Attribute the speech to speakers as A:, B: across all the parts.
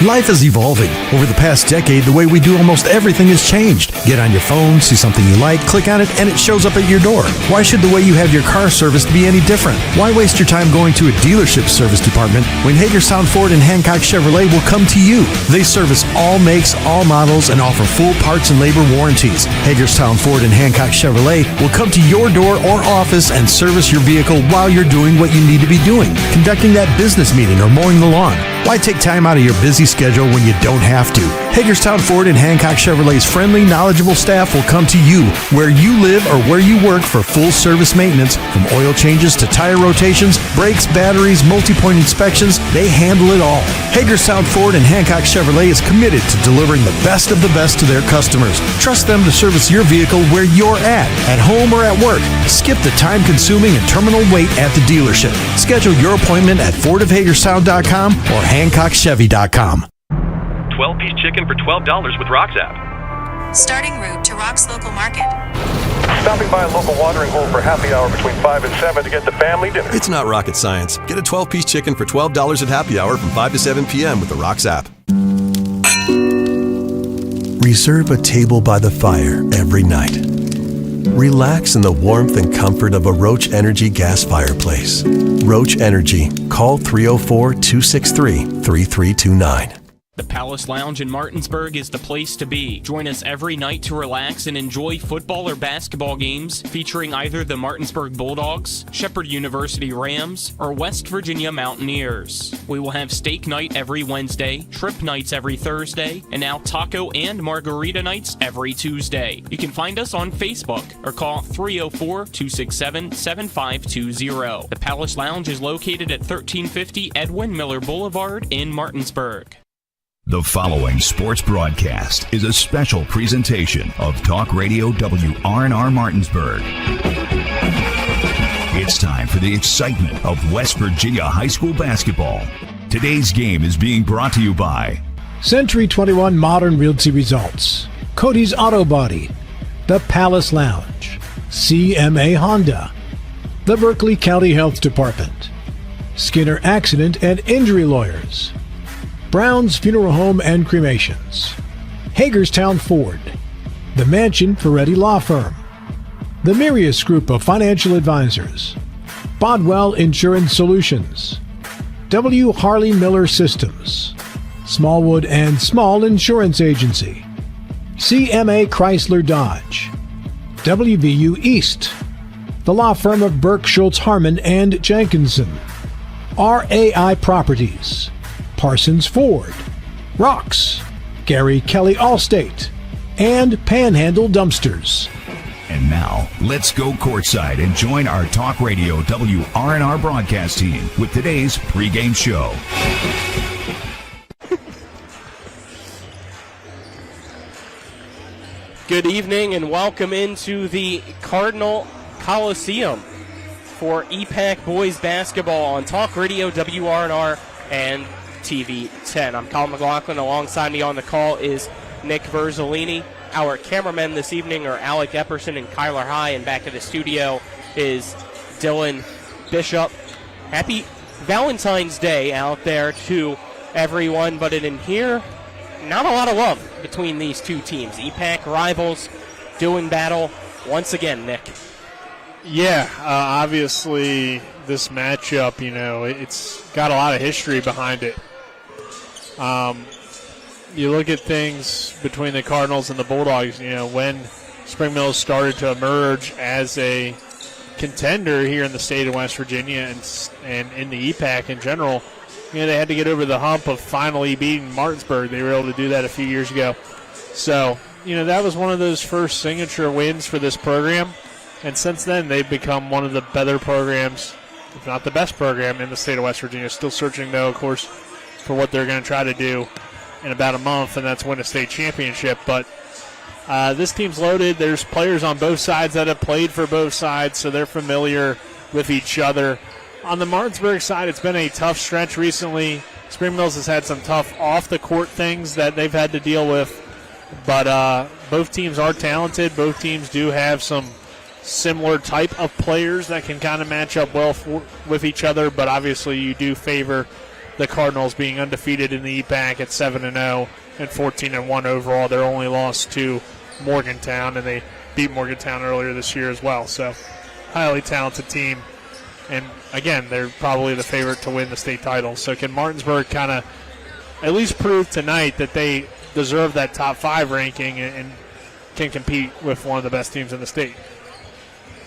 A: Life is evolving. Over the past decade, the way we do almost everything has changed. Get on your phone, see something you like, click on it, and it shows up at your door. Why should the way you have your car serviced be any different? Why waste your time going to a dealership service department when Hagerstown Ford and Hancock Chevrolet will come to you? They service all makes, all models, and offer full parts and labor warranties. Hagerstown Ford and Hancock Chevrolet will come to your door or office and service your vehicle while you're doing what you need to be doing, conducting that business meeting or mowing the lawn. Why take time out of your busy schedule when you don't have to? Hagerstown Ford and Hancock Chevrolet's friendly, knowledgeable staff will come to you where you live or where you work for full service maintenance, from oil changes to tire rotations, brakes, batteries, multi-point inspections. They handle it all. Hagerstown Ford and Hancock Chevrolet is committed to delivering the best of the best to their customers. Trust them to service your vehicle where you're at home or at work. Skip the time-consuming and terminal wait at the dealership. Schedule your appointment at FordofHagerstown.com or HancockChevy.com.
B: 12-piece chicken for $12 with Rock's app.
C: Starting route to Rock's local market.
D: Stopping by a local watering hole for happy hour between 5 and 7 to get the family dinner.
E: It's not rocket science. Get a 12-piece chicken for $12 at happy hour from 5 to 7 p.m. with the Rock's app.
F: Reserve a table by the fire every night. Relax in the warmth and comfort of a Roach Energy gas fireplace. Roach Energy. Call 304-263-3329.
G: The Palace Lounge in Martinsburg is the place to be. Join us every night to relax and enjoy football or basketball games featuring either the Martinsburg Bulldogs, Shepherd University Rams, or West Virginia Mountaineers. We will have steak night every Wednesday, shrimp nights every Thursday, and now taco and margarita nights every Tuesday. You can find us on Facebook or call 304-267-7520. The Palace Lounge is located at 1350 Edwin Miller Boulevard in Martinsburg.
H: The following sports broadcast is a special presentation of Talk Radio WRNR Martinsburg. It's time for the excitement of West Virginia high school basketball. Today's game is being brought to you by
I: Century 21 Modern Realty Results, Cody's Auto Body, The Palace Lounge, CMA Honda, the Berkeley County Health Department, Skinner Accident and Injury Lawyers, Brown's Funeral Home and Cremations, Hagerstown Ford, the Mansion Ferretti Law Firm, the Mirius Group of Financial Advisors, Bodwell Insurance Solutions, W. Harley Miller Systems, Smallwood and Small Insurance Agency, CMA Chrysler Dodge, WVU East, the law firm of Burke, Schultz, Harmon, and Jenkinson, RAI Properties, Parsons Ford, Rocks, Gary Kelly Allstate, and Panhandle Dumpsters.
H: And now, let's go courtside and join our Talk Radio WRNR broadcast team with today's pregame show.
G: Good evening and welcome into the Cardinal Coliseum for EPAC Boys Basketball on Talk Radio WRNR and TV 10. I'm Colin McLaughlin. Alongside me on the call is Nick Verzolini. Our cameramen this evening are Alec Epperson and Kyler High, and back at the studio is Dylan Bishop. Happy Valentine's Day out there to everyone, but in here, not a lot of love between these two teams. EPAC rivals doing battle once again, Nick.
J: Yeah, obviously this matchup, it's got a lot of history behind it. You look at things between the Cardinals and the Bulldogs, when Spring Mills started to emerge as a contender here in the state of West Virginia and in the EPAC in general, they had to get over the hump of finally beating Martinsburg. They were able to do that a few years ago. So, that was one of those first signature wins for this program. And since then, they've become one of the better programs, if not the best program in the state of West Virginia. Still searching, though, of course, for what they're going to try to do in about a month, and that's win a state championship. But this team's loaded. There's players on both sides that have played for both sides, so they're familiar with each other. On the Martinsburg side, it's been a tough stretch recently. Spring Mills has had some tough off-the-court things that they've had to deal with. But both teams are talented. Both teams do have some similar type of players that can kind of match up well with each other, but obviously you do favor the Cardinals being undefeated in the EPAC at 7-0 and 14-1 overall. Their only loss to Morgantown, and they beat Morgantown earlier this year as well. So highly talented team. And, again, they're probably the favorite to win the state title. So can Martinsburg kind of at least prove tonight that they deserve that top 5 ranking and can compete with one of the best teams in the state?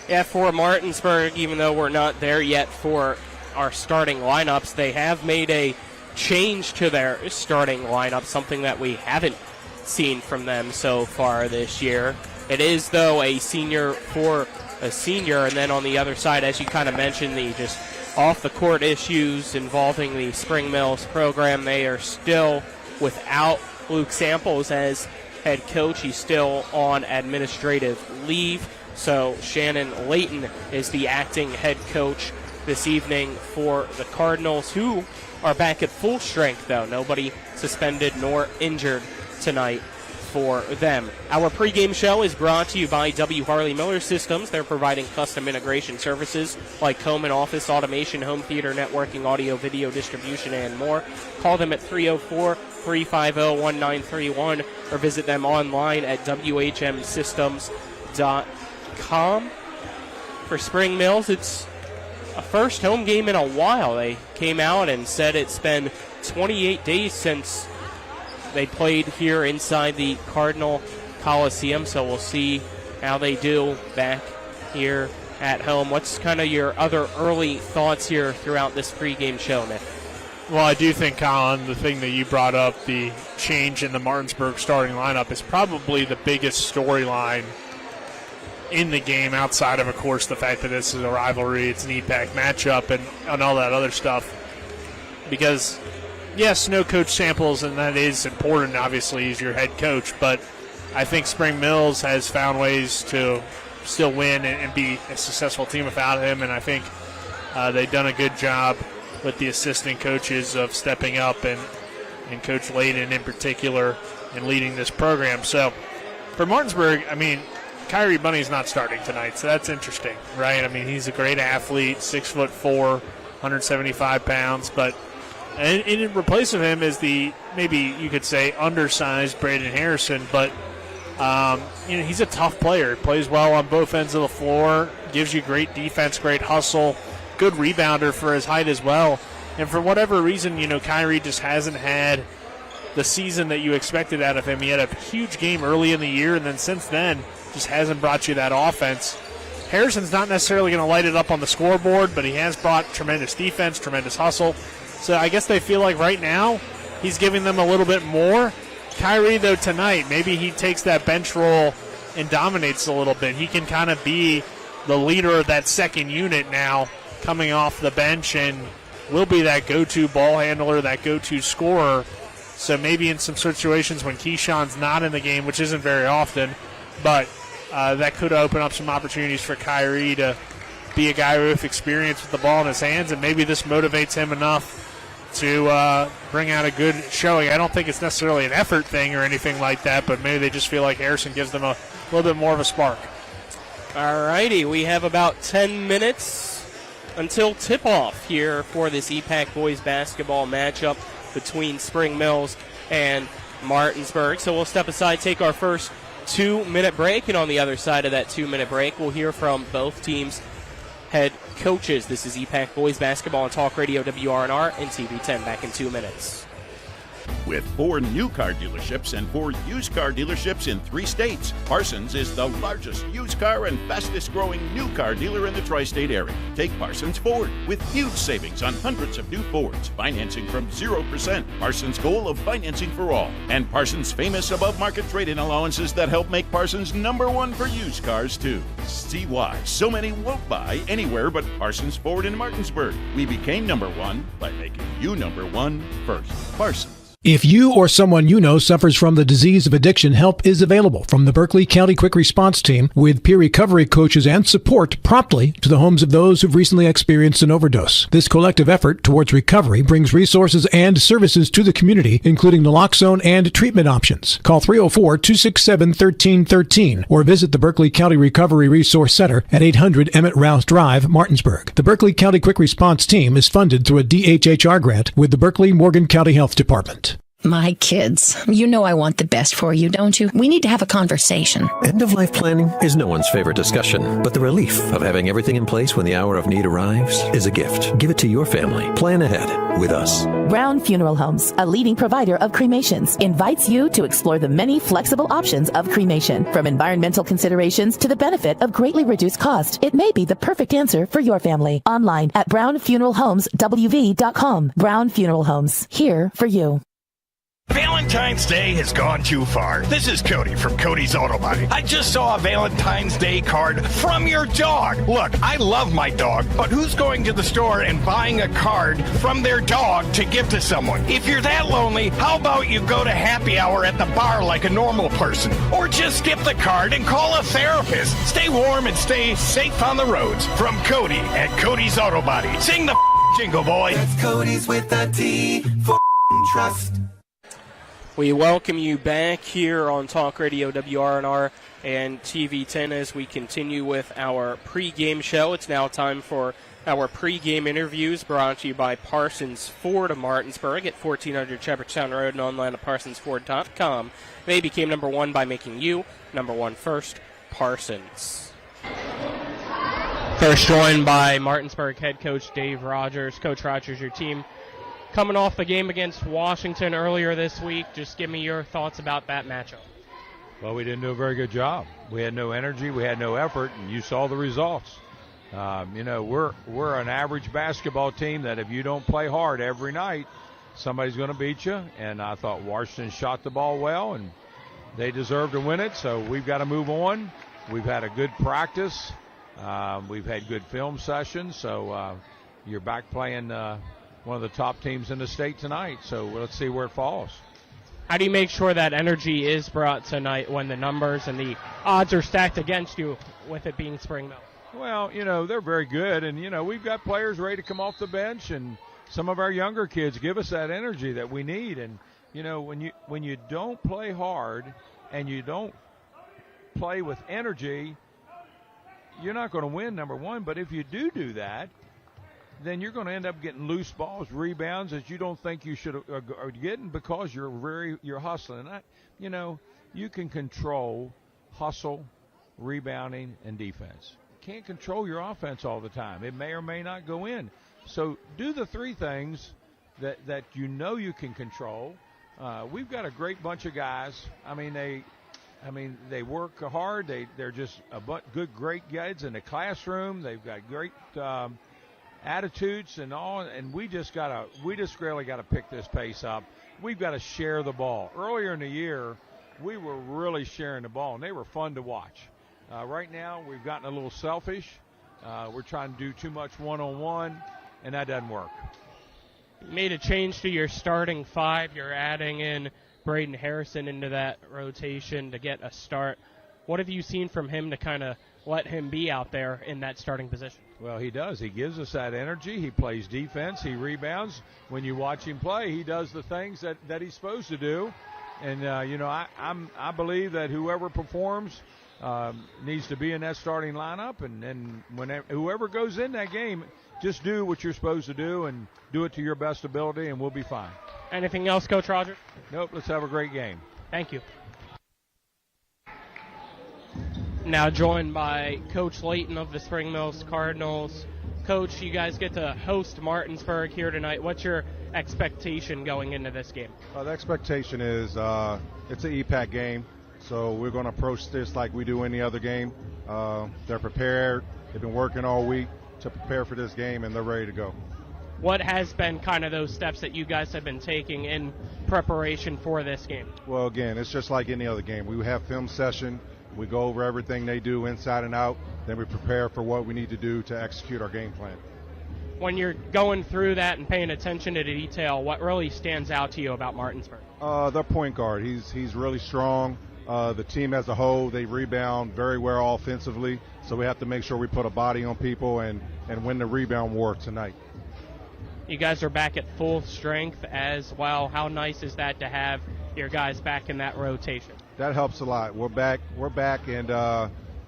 G: Yeah, for Martinsburg, even though we're not there yet for our starting lineups, they have made a change to their starting lineup, something that we haven't seen from them so far this year. It is, though, a senior for a senior, and then on the other side, as you kind of mentioned, the just off-the-court issues involving the Spring Mills program. They are still without Luke Samples as head coach. He's still on administrative leave. So Shannon Layton is the acting head coach this evening for the Cardinals, who are back at full strength, though. Nobody suspended nor injured tonight for them. Our pregame show is brought to you by W. Harley Miller Systems. They're providing custom integration services like home and office automation, home theater networking, audio, video distribution, and more. Call them at 304-350-1931 or visit them online at whmsystems.com. For Spring Mills, it's a first home game in a while. They came out and said it's been 28 days since they played here inside the Cardinal Coliseum, so we'll see how they do back here at home. What's kind of your other early thoughts here throughout this pregame show, Nick?
J: Well, I do think, Colin, the thing that you brought up, the change in the Martinsburg starting lineup, is probably the biggest storyline in the game, outside of course, the fact that this is a rivalry, it's an EPAC matchup, and all that other stuff. Because, yes, no coach Samples, and that is important, obviously, he's your head coach, but I think Spring Mills has found ways to still win and be a successful team without him, and I think they've done a good job with the assistant coaches of stepping up, and Coach Layden in particular, and leading this program. So for Martinsburg, I mean, Kyrie Bunny's not starting tonight, so that's interesting, right? I mean, he's a great athlete, 6'4", 175 pounds, but in replace of him is the, maybe you could say, undersized Braden Harrison, but he's a tough player. Plays well on both ends of the floor, gives you great defense, great hustle, good rebounder for his height as well. And for whatever reason, Kyrie just hasn't had the season that you expected out of him. He had a huge game early in the year, and then since then just hasn't brought you that offense. Harrison's not necessarily going to light it up on the scoreboard, but he has brought tremendous defense, tremendous hustle. So I guess they feel like right now he's giving them a little bit more. Kyrie, though, tonight, maybe he takes that bench role and dominates a little bit. He can kind of be the leader of that second unit now, coming off the bench, and will be that go-to ball handler, that go-to scorer. So maybe in some situations when Keyshawn's not in the game, which isn't very often, but that could open up some opportunities for Kyrie to be a guy with experience with the ball in his hands, and maybe this motivates him enough to bring out a good showing. I don't think it's necessarily an effort thing or anything like that, but maybe they just feel like Harrison gives them a little bit more of a spark.
G: All righty, we have about 10 minutes until tip-off here for this EPAC boys basketball matchup between Spring Mills and Martinsburg. So we'll step aside, take our first 2-minute break, and on the other side of that 2-minute break, we'll hear from both teams' head coaches. This is EPAC boys basketball on Talk Radio WRNR and TV10. Back in 2 minutes.
K: With 4 new car dealerships and 4 used car dealerships in 3 states, Parsons is the largest used car and fastest growing new car dealer in the tri-state area. Take Parsons Ford with huge savings on hundreds of new Fords, financing from 0%, Parsons' goal of financing for all, and Parsons' famous above-market trade-in allowances that help make Parsons #1 for used cars too. See why so many won't buy anywhere but Parsons Ford in Martinsburg. We became #1 by making you #1 first. Parsons.
I: If you or someone you know suffers from the disease of addiction, help is available from the Berkeley County Quick Response Team with peer recovery coaches and support promptly to the homes of those who've recently experienced an overdose. This collective effort towards recovery brings resources and services to the community, including naloxone and treatment options. Call 304-267-1313 or visit the Berkeley County Recovery Resource Center at 800 Emmett Rouse Drive, Martinsburg. The Berkeley County Quick Response Team is funded through a DHHR grant with the Berkeley Morgan County Health Department.
L: My kids, you know I want the best for you, don't you? We need to have a conversation.
M: End-of-life planning is no one's favorite discussion, but the relief of having everything in place when the hour of need arrives is a gift. Give it to your family. Plan ahead with us.
N: Brown Funeral Homes, a leading provider of cremations, invites you to explore the many flexible options of cremation. From environmental considerations to the benefit of greatly reduced cost, it may be the perfect answer for your family. Online at brownfuneralhomeswv.com. Brown Funeral Homes, here for you.
O: Valentine's Day has gone too far. This is Cody from Cody's Auto Body. I just saw a Valentine's Day card from your dog. Look, I love my dog, but who's going to the store and buying a card from their dog to give to someone? If you're that lonely, how about you go to happy hour at the bar like a normal person? Or just skip the card and call a therapist. Stay warm and stay safe on the roads. From Cody at Cody's Auto Body. Sing the jingle, boy.
P: It's Cody's with a T for trust.
G: We welcome you back here on Talk Radio WRNR and TV10 as we continue with our pregame show. It's now time for our pregame interviews brought to you by Parsons Ford of Martinsburg at 1400 Shepherdstown Road and online at parsonsford.com. They became number one by making you number one first, Parsons. First joined by Martinsburg head coach Dave Rogers. Coach Rogers, your team coming off the game against Washington earlier this week. Just give me your thoughts about that matchup.
Q: Well, we didn't do a very good job. We had no energy, we had no effort, and you saw the results. We're an average basketball team that if you don't play hard every night, somebody's going to beat you. And I thought Washington shot the ball well, and they deserve to win it. So we've got to move on. We've had a good practice. We've had good film sessions. So you're back playing one of the top teams in the state tonight, so let's see where it falls.
G: How do you make sure that energy is brought tonight when the numbers and the odds are stacked against you with it being Spring Mill?
Q: Well, they're very good, and, we've got players ready to come off the bench, and some of our younger kids give us that energy that we need. And, when you don't play hard and you don't play with energy, you're not going to win, number one. But if you do that, then you're going to end up getting loose balls, rebounds that you don't think you should are getting because you're hustling. You can control hustle, rebounding, and defense. You can't control your offense all the time. It may or may not go in. So do the three things that you can control. We've got a great bunch of guys. They work hard. They're just great kids in the classroom. They've got great attitudes and all, and we just really got to pick this pace up. We've got to share the ball. Earlier in the year, we were really sharing the ball, and they were fun to watch. Right now, we've gotten a little selfish. We're trying to do too much one-on-one, and that doesn't work.
G: You made a change to your starting five. You're adding in Braden Harrison into that rotation to get a start. What have you seen from him to kind of let him be out there in that starting position?
Q: Well, he does. He gives us that energy. He plays defense. He rebounds. When you watch him play, he does the things that he's supposed to do. And, I believe that whoever performs needs to be in that starting lineup. And whoever goes in that game, just do what you're supposed to do and do it to your best ability, and we'll be fine.
G: Anything else, Coach Rogers?
Q: Nope. Let's have a great game.
G: Thank you. Now joined by Coach Layton of the Spring Mills Cardinals. Coach, you guys get to host Martinsburg here tonight. What's your expectation going into this game?
R: The expectation is it's an EPAC game, so we're going to approach this like we do any other game. They're prepared. They've been working all week to prepare for this game, and they're ready to go.
G: What has been kind of those steps that you guys have been taking in preparation for this game?
R: Well, again, it's just like any other game. We have film session. We go over everything they do inside and out. Then we prepare for what we need to do to execute our game plan.
G: when you're going through that and paying attention to the detail, what really stands out to you about Martinsburg?
R: Their point guard. He's really strong. The team as a whole, they rebound very well offensively, so we have to make sure we put a body on people and win the rebound war tonight.
G: You guys are back at full strength as well. How nice is that to have your guys back in that rotation?
R: That helps a lot. We're back, and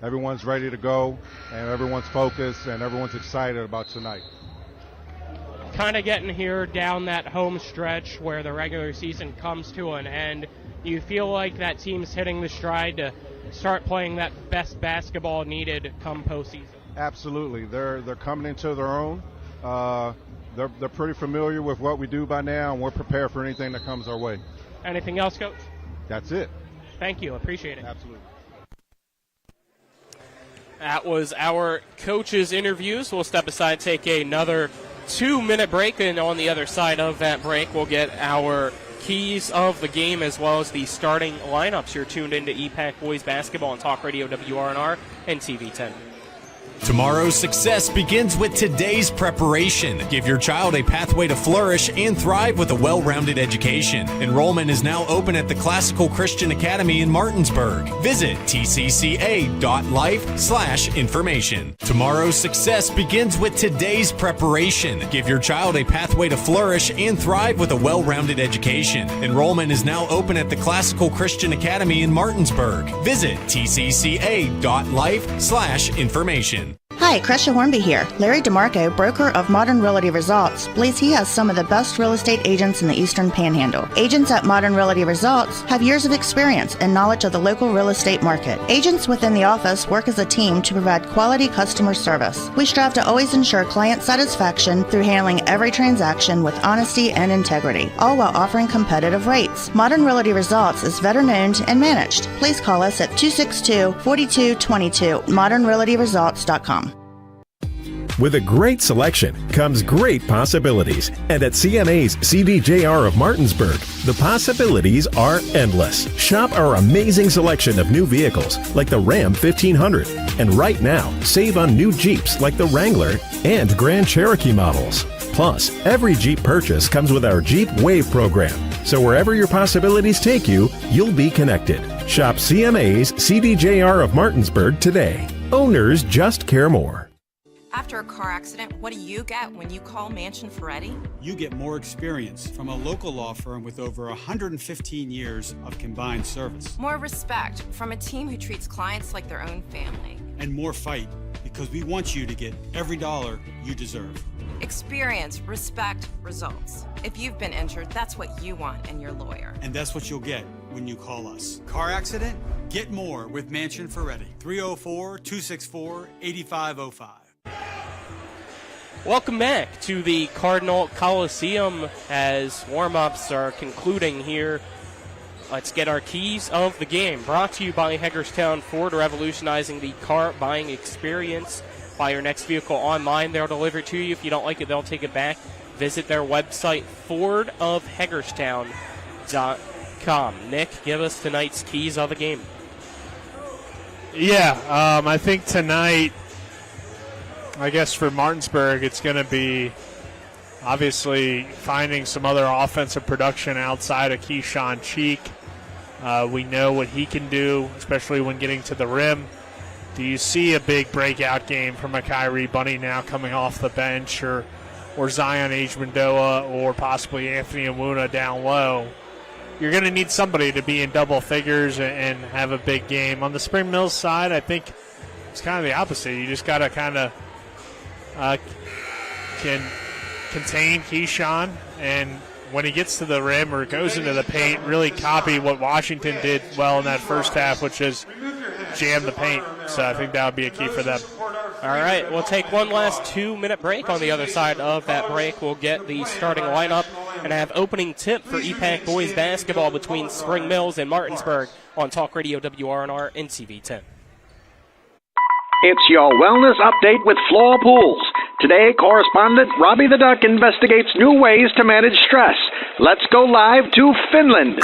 R: everyone's ready to go, and everyone's focused, and everyone's excited about tonight.
G: Kind of getting here down that home stretch where the regular season comes to an end. Do you feel like that team's hitting the stride to start playing that best basketball needed come postseason?
R: Absolutely. They're coming into their own. They're pretty familiar with what we do by now, and we're prepared for anything that comes our way.
G: Anything else, Coach?
R: That's it.
G: Thank you. Appreciate it.
R: Absolutely.
G: That was our coaches' interviews. We'll step aside, take another 2-minute break, and on the other side of that break, we'll get our keys of the game as well as the starting lineups. You're tuned into EPAC Boys Basketball on Talk Radio WRNR and TV 10.
S: Tomorrow's success begins with today's preparation. Give your child a pathway to flourish and thrive with a well-rounded education. Enrollment is now open at the Classical Christian Academy in Martinsburg. Visit tcca.life/information. Tomorrow's success begins with today's preparation. Give your child a pathway to flourish and thrive with a well-rounded education. Enrollment is now open at the Classical Christian Academy in Martinsburg. Visit tcca.life/information.
T: Hi, Crescia Hornby here. Larry DeMarco, broker of Modern Realty Results, believes he has some of the best real estate agents in the Eastern Panhandle. Agents at Modern Realty Results have years of experience and knowledge of the local real estate market. Agents within the office work as a team to provide quality customer service. We strive to always ensure client satisfaction through handling every transaction with honesty and integrity, all while offering competitive rates. Modern Realty Results is veteran-owned and managed. Please call us at 262-4222, modernrealtyresults.com.
U: With a great selection comes great possibilities. And at CMA's CDJR of Martinsburg, the possibilities are endless. Shop our amazing selection of new vehicles like the Ram 1500. And right now, save on new Jeeps like the Wrangler and Grand Cherokee models. Plus, every Jeep purchase comes with our Jeep Wave program. So wherever your possibilities take you, you'll be connected. Shop CMA's CDJR of Martinsburg today. Owners just care more.
C: After a car accident, what do you get when you call Mansion Ferretti?
V: You get more experience from a local law firm with over 115 years of combined service.
C: More respect from a team who treats clients like their own family.
V: And more fight, because we want you to get every dollar you deserve.
C: Experience, respect, results. If you've been injured, that's what you want in your lawyer.
V: And that's what you'll get when you call us. Car accident? Get more with Mansion Ferretti. 304-264-8505.
G: Welcome back to the Cardinal Coliseum as warm-ups are concluding here. Let's get our keys of the game. Brought to you by Hagerstown Ford, revolutionizing the car buying experience. Buy your next vehicle online. They'll deliver it to you. If you don't like it, they'll take it back. Visit their website, fordofhagerstown.com. Nick, give us tonight's keys of the game.
J: Yeah, I think tonight, I guess for Martinsburg, it's going to be obviously finding some other offensive production outside of Keyshawn Cheek. We know what he can do, especially when getting to the rim. Do you see a big breakout game from a Kyrie Bunny now coming off the bench, or Zion Age-Mendoa, or possibly Anthony Nwuna down low? You're going to need somebody to be in double figures and have a big game. On the Spring Mills side, I think it's kind of the opposite. You just got to kind of can contain Keyshawn, and when he gets to the rim or goes into the paint, really copy what Washington did well in that first half, which is jam the paint. So I think that would be a key for them.
G: All right, we'll take one last 2-minute break. On the other side of that break, we'll get the starting lineup and have opening tip for EPAC boys basketball between Spring Mills and Martinsburg on Talk Radio WRNR and TV 10.
W: It's your wellness update with Floor Pools. Today, correspondent Robbie the Duck investigates new ways to manage stress. Let's go live to Finland.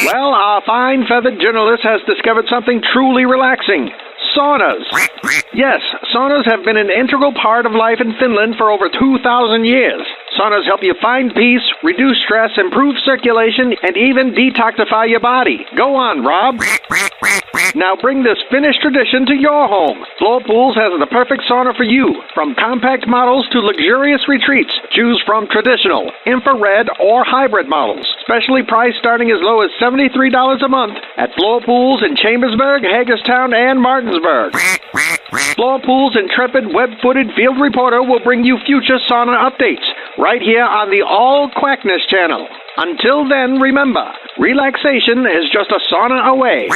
W: Well, our fine feathered journalist has discovered something truly relaxing: saunas. Yes, saunas have been an integral part of life in Finland for over 2,000 years. Saunas help you find peace, reduce stress, improve circulation, and even detoxify your body. Go on, Rob. Now bring this Finnish tradition to your home. Floor Pools has the perfect sauna for you. From compact models to luxurious retreats, choose from traditional, infrared, or hybrid models. Specially priced starting as low as $73 a month at Floor Pools in Chambersburg, Hagerstown, and Martinsburg. Floor Pools' intrepid, web-footed field reporter will bring you future sauna updates right here on the All Quackness channel. Until then, remember, relaxation is just a sauna away.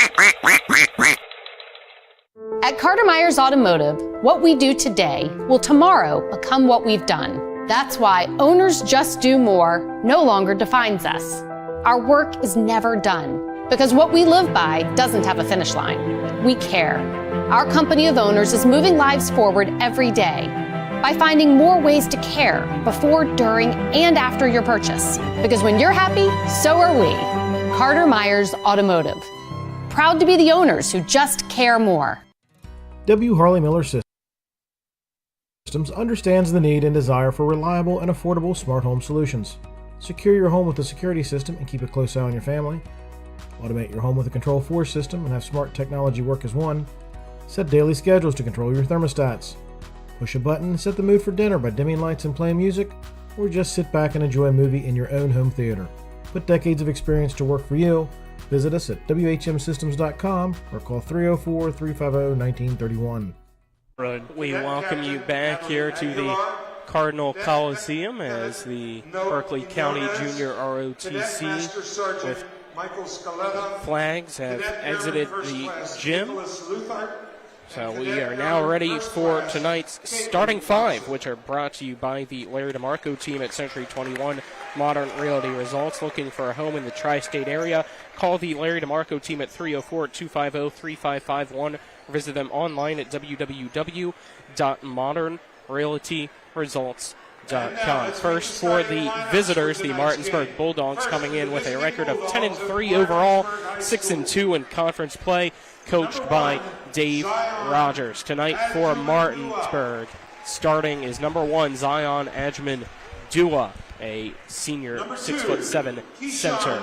A: At Carter Myers Automotive, what we do today will tomorrow become what we've done. That's why Owners Just Do More no longer defines us. Our work is never done because what we live by doesn't have a finish line. We care. Our company of owners is moving lives forward every day by finding more ways to care before, during, and after your purchase. Because when you're happy, so are we. Carter Myers Automotive. Proud to be the owners who just care more.
B: W. Harley Miller Systems understands the need and desire for reliable and affordable smart home solutions. Secure your home with a security system and keep a close eye on your family. Automate your home with a Control4 system and have smart technology work as one. Set daily schedules to control your thermostats. Push a button and set the mood for dinner by dimming lights and playing music, or just sit back and enjoy a movie in your own home theater. Put decades of experience to work for you. Visit us at WHMsystems.com or call 304-350-1931.
G: We welcome you back here to the Cardinal Coliseum as the Berkeley County Junior ROTC with flags have exited the gym. So we are now ready for tonight's starting five, which are brought to you by the Larry DeMarco team at Century 21 Modern Realty Results. Looking for a home in the tri-state area, call the Larry DeMarco team at 304-250-3551 or visit them online at www.modernrealtyresults.com. First for the visitors, the Martinsburg Bulldogs coming in with a record of 10-3 overall, 6-2 in conference play, coached by Dave Rogers. Tonight for Martinsburg, starting is number 1, Zion Ajman Dua, a senior 6'7" center,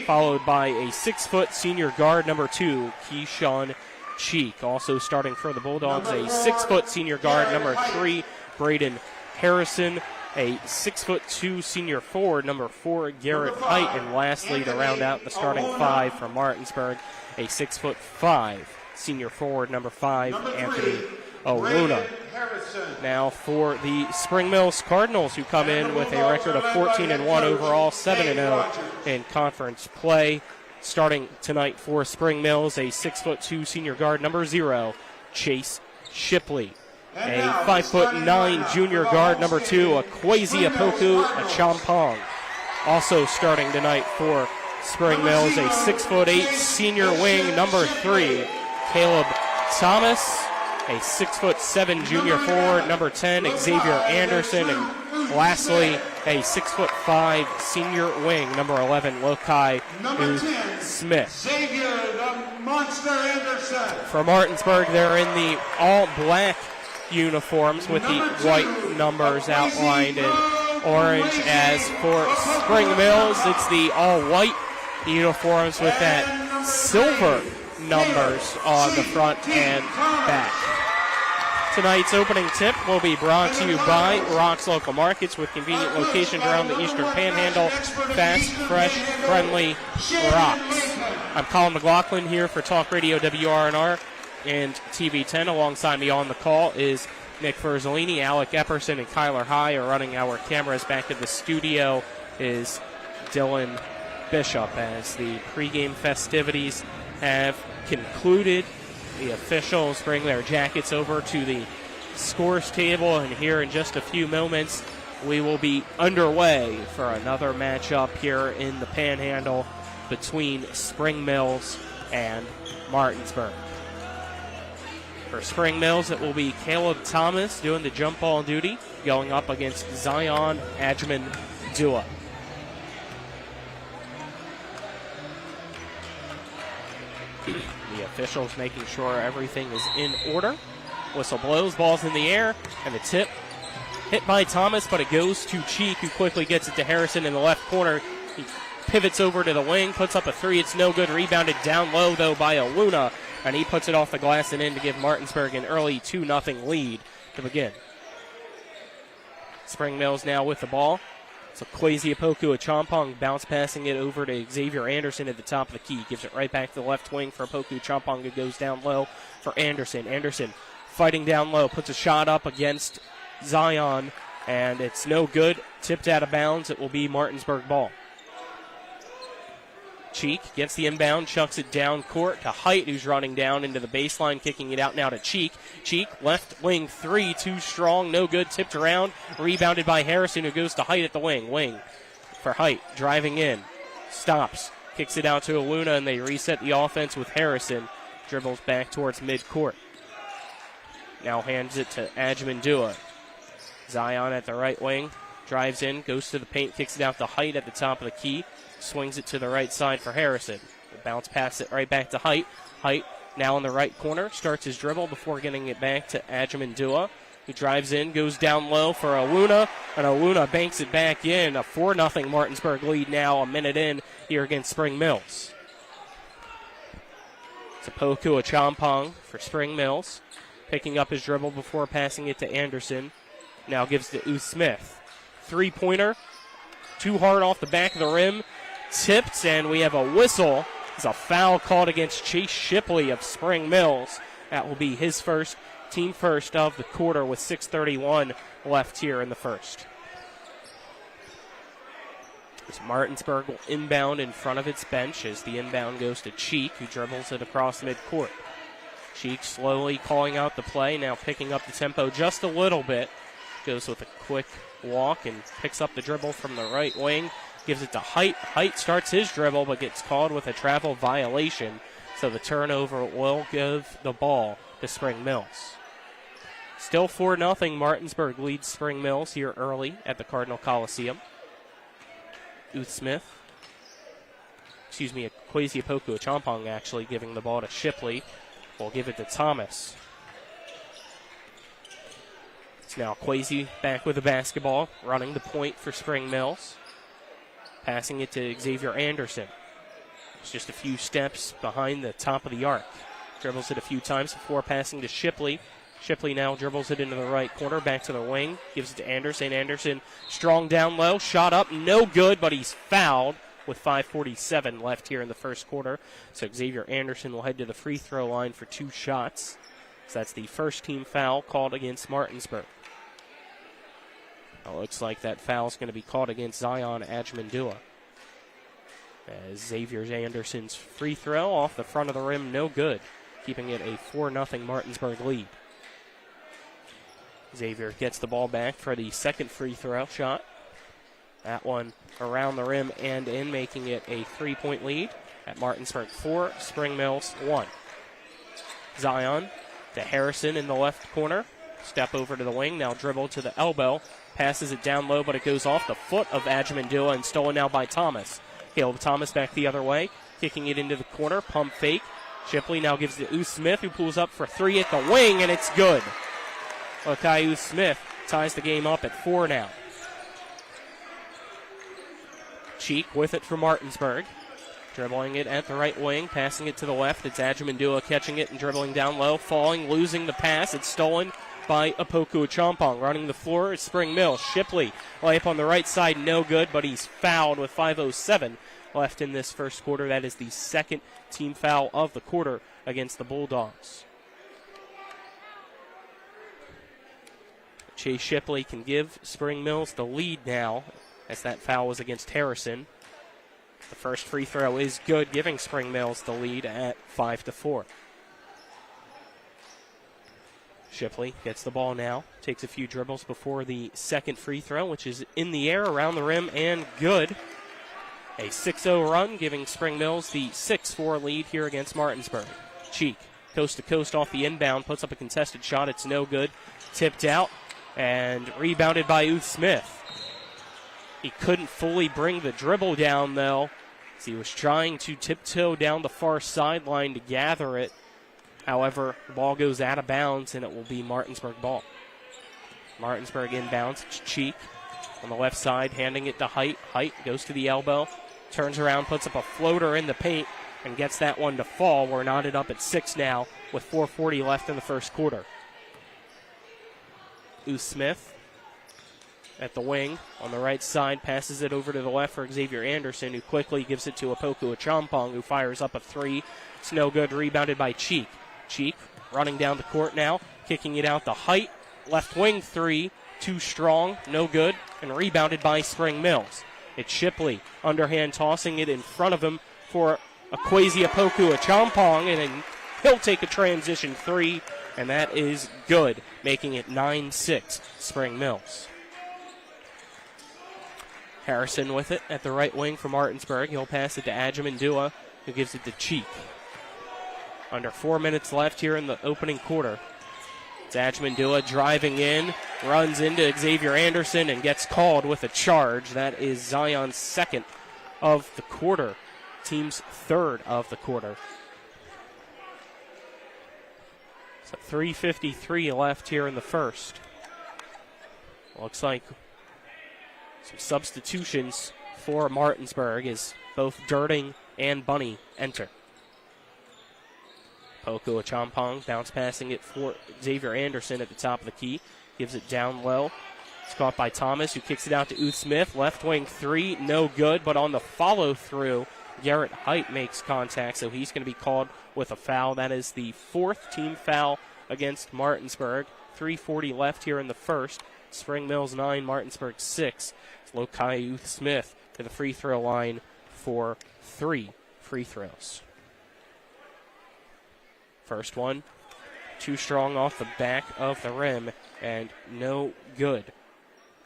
G: followed by a 6-foot senior guard, number 2, Keyshawn Cheek. Also starting for the Bulldogs, a 6-foot senior guard, number 3, Braden Harrison, a 6'2" senior forward, number 4, Garrett Height, and lastly, to round out the starting five from Martinsburg, a 6'5" senior forward, number 5, Anthony Oluna. Now for the Spring Mills Cardinals, who come in with a record of 14-1 overall, 7-0 in conference play. Starting tonight for Spring Mills, a 6'2" senior guard, number 0, Chase Shipley. A 5'9" junior guard, number 2, Akwesi Apoku Achampong. Also starting tonight for Spring Mills, a 6'8" senior wing, number 3, Caleb Thomas. A 6'7" junior forward, number 10, Xavier Anderson. And lastly, a 6'5" senior wing, number 11, Lokai Smith.
P: Xavier the Monster Anderson.
G: For Martinsburg, they're in the all-black uniforms with the white numbers outlined in orange. As for Spring Mills, it's the all-white uniforms with that silver numbers on the front and back. Tonight's opening tip will be brought to you by Rock's Local Markets, with convenient locations around the Eastern Panhandle. Fast, fresh, friendly Rocks. I'm Colin McLaughlin here for Talk Radio WRNR and TV 10. Alongside me on the call is Nick Verzolini, Alec Epperson, and Kyler High are running our cameras. Back at the studio is Dylan Bishop as the pregame festivities have concluded. The officials bring their jackets over to the scores table, and here in just a few moments we will be underway for another matchup here in the Panhandle between Spring Mills and Martinsburg. For Spring Mills, it will be Caleb Thomas doing the jump ball duty, going up against Zion Ajman Dua. The Officials making sure everything is in order. Whistle blows, ball's in the air, and the tip hit by Thomas, but it goes to Cheek, who quickly gets it to Harrison in the left corner. He pivots over to the wing, puts up a three. It's no good. Rebounded down low, though, by Aluna, and he puts it off the glass and in to give Martinsburg an early 2-0 lead to begin. Spring Mills now with the ball. So Kwesi Opoku-Achampong bounce passing it over to Xavier Anderson at the top of the key. Gives it right back to the left wing for Opoku-Achampong, who goes down low for Anderson. Anderson fighting down low, puts a shot up against Zion, and it's no good. Tipped out of bounds. It will be Martinsburg ball. Cheek gets the inbound, chucks it down court to Height, who's running down into the baseline, kicking it out now to Cheek. Cheek, left wing three, too strong, no good, tipped around, rebounded by Harrison, who goes to Height at the wing. Wing for Height, driving in, stops, kicks it out to Aluna, and they reset the offense with Harrison. Dribbles back towards midcourt. Now hands it to Ajmandua. Zion at the right wing, drives in, goes to the paint, kicks it out to Height at the top of the key. Swings it to the right side for Harrison. The bounce pass it right back to Height. Height now in the right corner. Starts his dribble before getting it back to Ajmandua, who drives in, goes down low for Aluna, and Aluna banks it back in. A 4-0 Martinsburg lead now, a minute in here against Spring Mills. It's Opoku-Achampong for Spring Mills. Picking up his dribble before passing it to Anderson. Now gives to Uth Smith. Three-pointer. Too hard off the back of the rim. Tipped, and we have a whistle. It's a foul called against Chase Shipley of Spring Mills. That will be his first, team first of the quarter with 6:31 left here in the first. As Martinsburg will inbound in front of its bench as the inbound goes to Cheek, who dribbles it across midcourt. Cheek slowly calling out the play, now picking up the tempo just a little bit. Goes with a quick walk and picks up the dribble from the right wing. Gives it to Height. Height starts his dribble but gets called with a travel violation. So the turnover will give the ball to Spring Mills. Still 4-0. Martinsburg leads Spring Mills here early at the Cardinal Coliseum. Uth Smith. Kwesi Opoku-Achampong actually giving the ball to Shipley. We'll give it to Thomas. It's now Kwesi back with the basketball, running the point for Spring Mills. Passing it to Xavier Anderson. It's just a few steps behind the top of the arc. Dribbles it a few times before passing to Shipley. Shipley now dribbles it into the right corner, back to the wing. Gives it to Anderson. Anderson strong down low. Shot up, no good, but he's fouled with 5:47 left here in the first quarter. So Xavier Anderson will head to the free throw line for 2 shots. So that's the first team foul called against Martinsburg. It looks like that foul is going to be called against Zion Ajmandua. As Xavier Anderson's free throw off the front of the rim, no good, keeping it a 4-0 Martinsburg lead. Xavier gets the ball back for the second free throw shot. That one around the rim and in, making it a 3-point lead at Martinsburg 4, Spring Mills 1. Zion to Harrison in the left corner. Step over to the wing, now dribble to the elbow. Passes it down low, but it goes off the foot of Ajmandua and stolen now by Thomas. Caleb Thomas back the other way, kicking it into the corner, pump fake. Shipley now gives it to Uth Smith, who pulls up for 3 at the wing, and it's good. Uth Smith ties the game up at 4 now. Cheek with it for Martinsburg. Dribbling it at the right wing, passing it to the left. It's Ajmandua catching it and dribbling down low, falling, losing the pass. It's stolen by Opoku-Achampong. Running the floor is Spring Mills. Shipley layup on the right side, no good, but he's fouled with 5:07 left in this first quarter. That is the second team foul of the quarter against the Bulldogs. Chase Shipley can give Spring Mills the lead now, as that foul was against Harrison. The first free throw is good, giving Spring Mills the lead at 5-4. Shipley gets the ball now, takes a few dribbles before the second free throw, which is in the air, around the rim, and good. A 6-0 run, giving Spring Mills the 6-4 lead here against Martinsburg. Cheek, coast to coast off the inbound, puts up a contested shot. It's no good. Tipped out and rebounded by Uth Smith. He couldn't fully bring the dribble down, though, as he was trying to tiptoe down the far sideline to gather it. However, the ball goes out of bounds, and it will be Martinsburg ball. Martinsburg inbounds. Cheek on the left side, handing it to Height. Height goes to the elbow, turns around, puts up a floater in the paint, and gets that one to fall. We're knotted up at 6 now with 4:40 left in the first quarter. Smith at the wing on the right side, passes it over to the left for Xavier Anderson, who quickly gives it to Opoku Achampong, who fires up a 3. It's no good, rebounded by Cheek. Cheek running down the court now, kicking it out to Height. Left wing 3, too strong, no good, and rebounded by Spring Mills. It's Shipley, underhand tossing it in front of him for Akwesi Opoku Achampong, and then he'll take a transition 3, and that is good, making it 9-6 Spring Mills. Harrison with it at the right wing for Martinsburg. He'll pass it to Ajamandua, who gives it to Cheek. Under 4 minutes left here in the opening quarter. It's Ajamandua driving in, runs into Xavier Anderson, and gets called with a charge. That is Zion's second of the quarter, team's third of the quarter. So 3:53 left here in the first. Looks like some substitutions for Martinsburg as both Durding and Bunny enter. Opoku Achampong bounce passing it for Xavier Anderson at the top of the key. Gives it down low. It's caught by Thomas, who kicks it out to Smith. Left wing 3, no good, but on the follow through, Garrett Height makes contact, so he's going to be called with a foul. That is the 4th team foul against Martinsburg. 3:40 left here in the first. Spring Mills 9, Martinsburg 6. It's Lokai Smith to the free throw line for 3 free throws. First one, too strong off the back of the rim, and no good.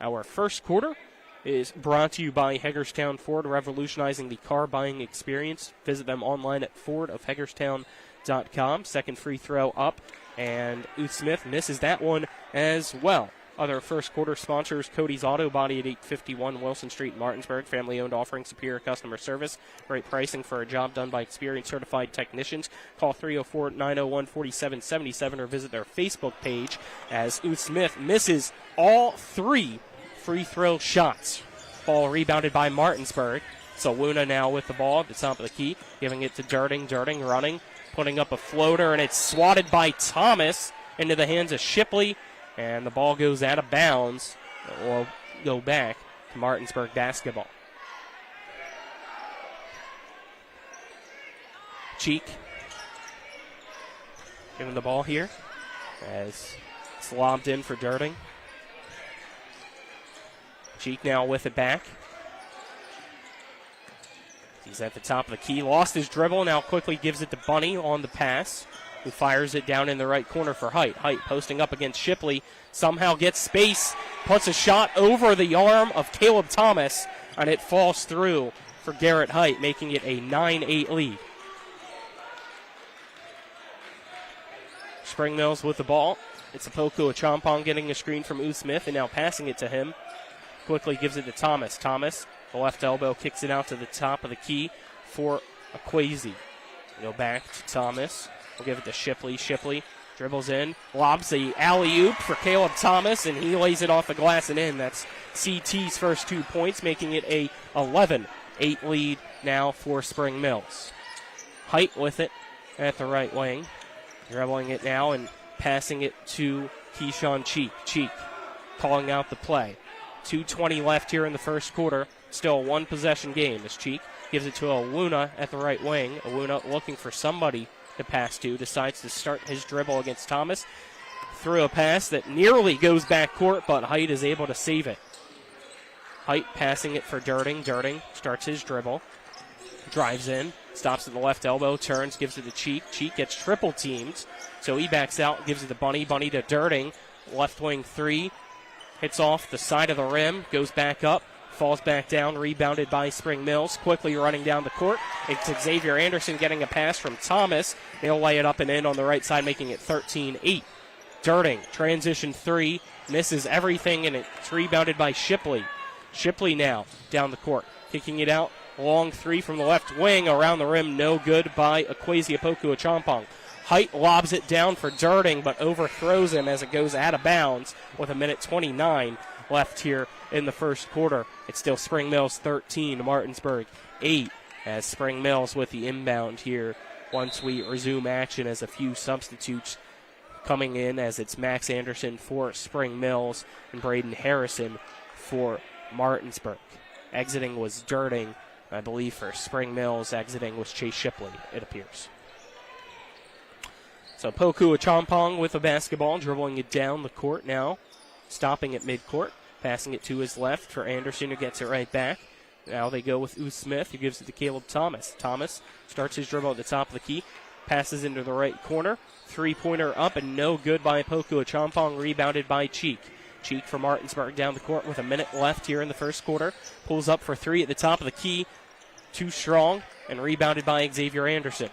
G: Our first quarter is brought to you by Hagerstown Ford, revolutionizing the car buying experience. Visit them online at fordofhagerstown.com. Second free throw up, and Smith misses that one as well. Other first quarter sponsors: Cody's Auto Body at 851 Wilson Street, Martinsburg. Family owned, offering superior customer service. Great pricing for a job done by experienced certified technicians. Call 304-901-4777 or visit their Facebook page as Smith misses all 3 free throw shots. Ball rebounded by Martinsburg. So Wuna now with the ball at the top of the key, giving it to Durding. Durding running, putting up a floater, and it's swatted by Thomas into the hands of Shipley. And the ball goes out of bounds. It will go back to Martinsburg basketball. Cheek giving the ball here as it's lobbed in for Durding. Cheek now with it back. He's at the top of the key. Lost his dribble. Now quickly gives it to Bunny on the pass, who fires it down in the right corner for Height. Height posting up against Shipley. Somehow gets space. Puts a shot over the arm of Caleb Thomas, and it falls through for Garrett Height, making it a 9-8 lead. Spring Mills with the ball. It's Opoku Achampong getting a screen from Smith and now passing it to him. Quickly gives it to Thomas. Thomas, the left elbow, kicks it out to the top of the key for Akwesi. Go back to Thomas. We'll give it to Shipley. Shipley dribbles in, lobs the alley-oop for Caleb Thomas, and he lays it off the glass and in. That's CT's first 2 points, making it a 11-8 lead now for Spring Mills. Height with it at the right wing, dribbling it now and passing it to Keyshawn Cheek. Cheek calling out the play. 2:20 left here in the first quarter. Still a one-possession game as Cheek gives it to Awuna at the right wing. Awuna looking for somebody to pass to, decides to start his dribble against Thomas. Through a pass that nearly goes back court, but Height is able to save it. Height passing it for Durding. Durding starts his dribble, drives in, stops at the left elbow, turns, gives it to Cheek. Cheek gets triple teamed, so he backs out, gives it to Bunny. Bunny to Durding. Left wing 3, hits off the side of the rim, goes back up, falls back down, rebounded by Spring Mills. Quickly running down the court, it's Xavier Anderson getting a pass from Thomas. They'll lay it up and in on the right side, making it 13-8. Durding, transition 3, misses everything, and it's rebounded by Shipley. Shipley now down the court, kicking it out. Long 3 from the left wing, around the rim, no good by Akwesi Opoku Achampong. Height lobs it down for Durding, but overthrows him as it goes out of bounds with 1:29 left here in the first quarter. It's still Spring Mills 13, Martinsburg 8, as Spring Mills with the inbound here once we resume action, as a few substitutes coming in, as it's Max Anderson for Spring Mills and Braden Harrison for Martinsburg. Exiting was Durding, I believe, for Spring Mills. Exiting was Chase Shipley, it appears. So Poku Achampong with the basketball, dribbling it down the court now, stopping at midcourt, passing it to his left for Anderson, who gets it right back. Now they go with Smith, who gives it to Caleb Thomas. Thomas starts his dribble at the top of the key, passes into the right corner. Three-pointer up and no good by Poku Achampong, rebounded by Cheek. Cheek for Martinsburg down the court with a minute left here in the first quarter. Pulls up for three at the top of the key. Too strong and rebounded by Xavier Anderson.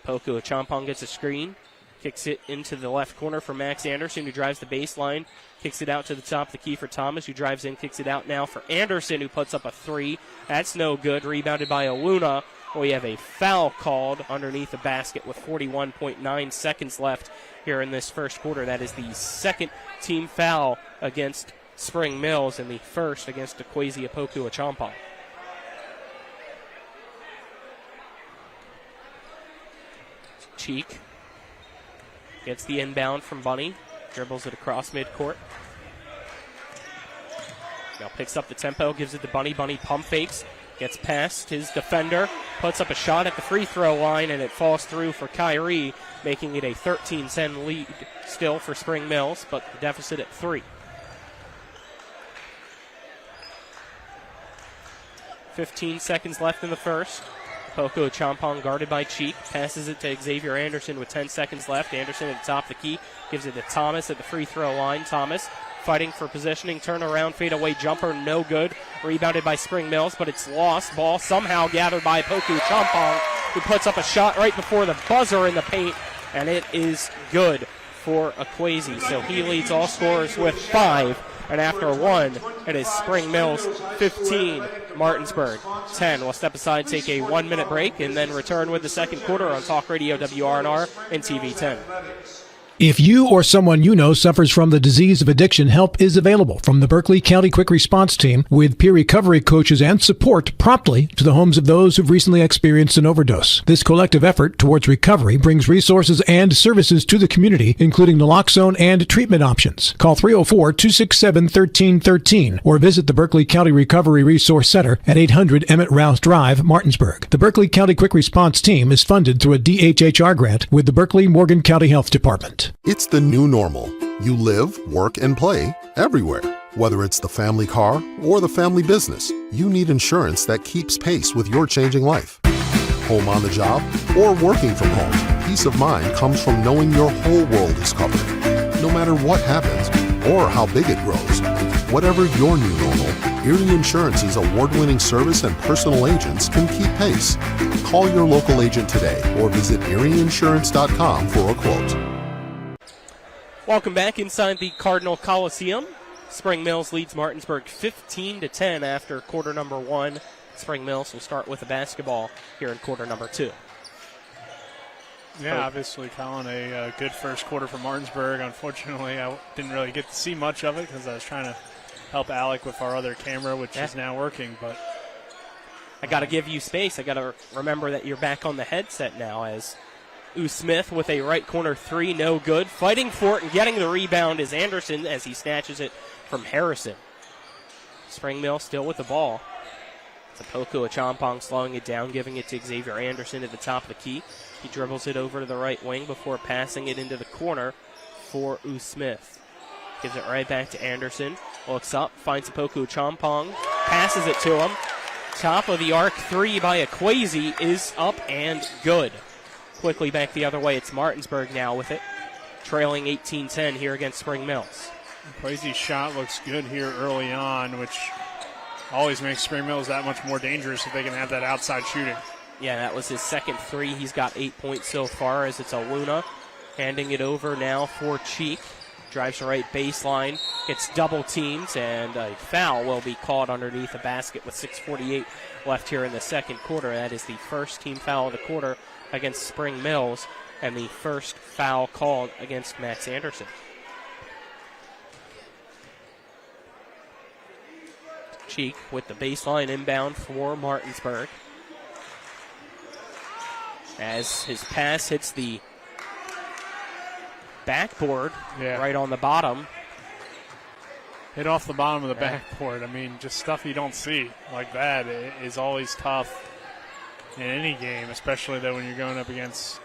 G: Poku Achampong gets a screen, kicks it into the left corner for Max Anderson, who drives the baseline, kicks it out to the top of the key for Thomas, who drives in, kicks it out now for Anderson, who puts up a three. That's no good, rebounded by Aluna. We have a foul called underneath the basket with 41.9 seconds left here in this first quarter. That is the second team foul against Spring Mills and the first against Akwesi Poku Achampong. Cheek gets the inbound from Bunny, dribbles it across midcourt. Now picks up the tempo, gives it to Bunny. Bunny pump fakes, gets past his defender, puts up a shot at the free throw line, and it falls through for Kyrie, making it a 13-10 lead still for Spring Mills, but the deficit at 3. 15 seconds left in the first. Poku Achampong guarded by Cheek, passes it to Xavier Anderson with 10 seconds left. Anderson at the top of the key, gives it to Thomas at the free throw line. Thomas fighting for positioning, turnaround, fadeaway jumper, no good. Rebounded by Spring Mills, but it's lost. Ball somehow gathered by Poku Achampong, who puts up a shot right before the buzzer in the paint, and it is good for Akwesi. So he leads all scorers with 5. And after one, it is Spring Mills 15, Martinsburg 10. We'll step aside, take a 1-minute break, and then return with the second quarter on Talk Radio WRNR and TV 10.
I: If you or someone you know suffers from the disease of addiction, help is available from the Berkeley County Quick Response Team with peer recovery coaches and support promptly to the homes of those who've recently experienced an overdose. This collective effort towards recovery brings resources and services to the community, including naloxone and treatment options. Call 304-267-1313 or visit the Berkeley County Recovery Resource Center at 800 Emmett Rouse Drive, Martinsburg. The Berkeley County Quick Response Team is funded through a DHHR grant with the Berkeley-Morgan County Health Department.
D: It's the new normal. You live, work, and play everywhere. Whether it's the family car or the family business, you need insurance that keeps pace with your changing life. Home on the job or working from home, peace of mind comes from knowing your whole world is covered. No matter what happens or how big it grows, whatever your new normal, Erie Insurance's award-winning service and personal agents can keep pace. Call your local agent today or visit erieinsurance.com for a quote.
G: Welcome back inside the Cardinal Coliseum. Spring Mills leads Martinsburg 15-10 after quarter number 1. Spring Mills will start with the basketball here in quarter number 2.
J: Yeah, obviously, Colin, a good first quarter for Martinsburg. Unfortunately, I didn't really get to see much of it because I was trying to help Alec with our other camera, which is now working. But
G: I got to give you space. I got to remember that you're back on the headset now, as Smith with a right corner three, no good. Fighting for it and getting the rebound is Anderson as he snatches it from Harrison. Spring Mill still with the ball. It's Poku Achampong slowing it down, giving it to Xavier Anderson at the top of the key. He dribbles it over to the right wing before passing it into the corner for Smith. Gives it right back to Anderson. Looks up, finds Poku Achampong, passes it to him. Top of the arc three by Akwesi is up and good. Quickly back the other way. It's Martinsburg now with it, trailing 18-10 here against Spring Mills.
J: Akwesi's shot looks good here early on, which always makes Spring Mills that much more dangerous if they can have that outside shooting.
G: Yeah, that was his second three. He's got 8 points so far as it's Aluna handing it over now for Cheek. drives the right baseline, gets double teamed, and a foul will be called underneath the basket with 6:48 left here in the second quarter. That is the first team foul of the quarter against Spring Mills, and the first foul called against Max Anderson. Cheek with the baseline inbound for Martinsburg. As his pass hits the backboard right on the bottom.
J: Hit off the bottom of the backboard. I mean, just stuff you don't see like that is always tough in any game, especially though when you're going up against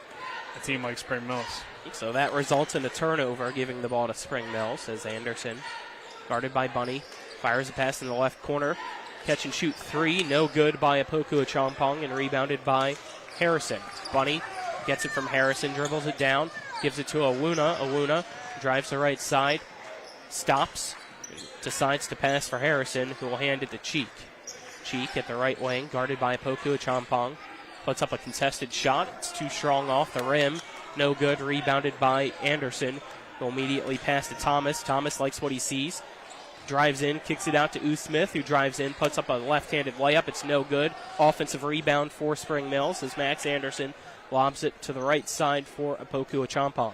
J: a team like Spring Mills.
G: So that results in a turnover, giving the ball to Spring Mills as Anderson, guarded by Bunny, fires a pass in the left corner. Catch and shoot three, no good by Apoku Achampong, and rebounded by Harrison. Bunny gets it from Harrison, dribbles it down, gives it to Awuna. Awuna drives the right side, stops, decides to pass for Harrison, who will hand it to Cheek. Cheek at the right wing, guarded by Apoku Achampong, puts up a contested shot. It's too strong off the rim. No good, rebounded by Anderson, who will immediately pass to Thomas. Thomas likes what he sees. Drives in, kicks it out to U. Smith, who drives in, puts up a left-handed layup. It's no good. Offensive rebound for Spring Mills as Max Anderson lobs it to the right side for Apoku Achampong.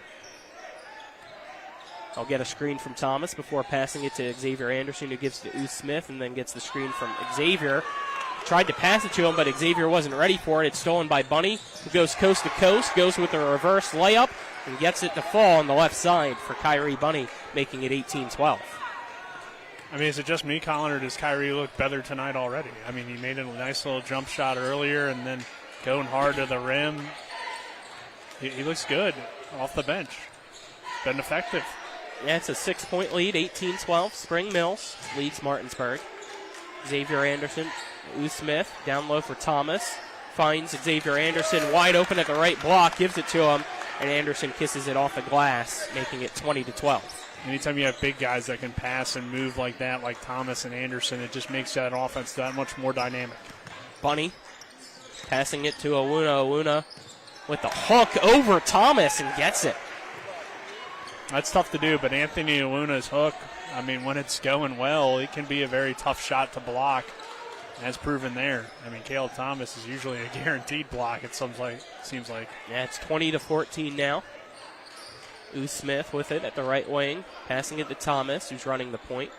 G: I'll get a screen from Thomas before passing it to Xavier Anderson, who gives it to U. Smith and then gets the screen from Xavier. Tried to pass it to him, but Xavier wasn't ready for it. It's stolen by Bunny, who goes coast to coast, goes with a reverse layup, and gets it to fall on the left side for Kyrie Bunny, making it 18-12.
J: I mean, is it just me, Colin, or does Kyrie look better tonight already? I mean, he made a nice little jump shot earlier and then going hard to the rim. He looks good off the bench. Been effective.
G: Yeah, it's a 6-point lead, 18-12. Spring Mills leads Martinsburg. Xavier Anderson, U. Smith, down low for Thomas. Finds Xavier Anderson wide open at the right block, gives it to him, and Anderson kisses it off the glass, making it 20-12.
J: Anytime you have big guys that can pass and move like that, like Thomas and Anderson, it just makes that offense that much more dynamic.
G: Bunny passing it to Awuna. Awuna with the hook over Thomas and gets it.
J: That's tough to do, but Anthony Awuna's hook, I mean, when it's going well, it can be a very tough shot to block, as proven there. I mean, Caleb Thomas is usually a guaranteed block, it seems like.
G: Yeah, it's 20-14 now. U. Smith with it at the right wing, passing it to Thomas, who's running the point.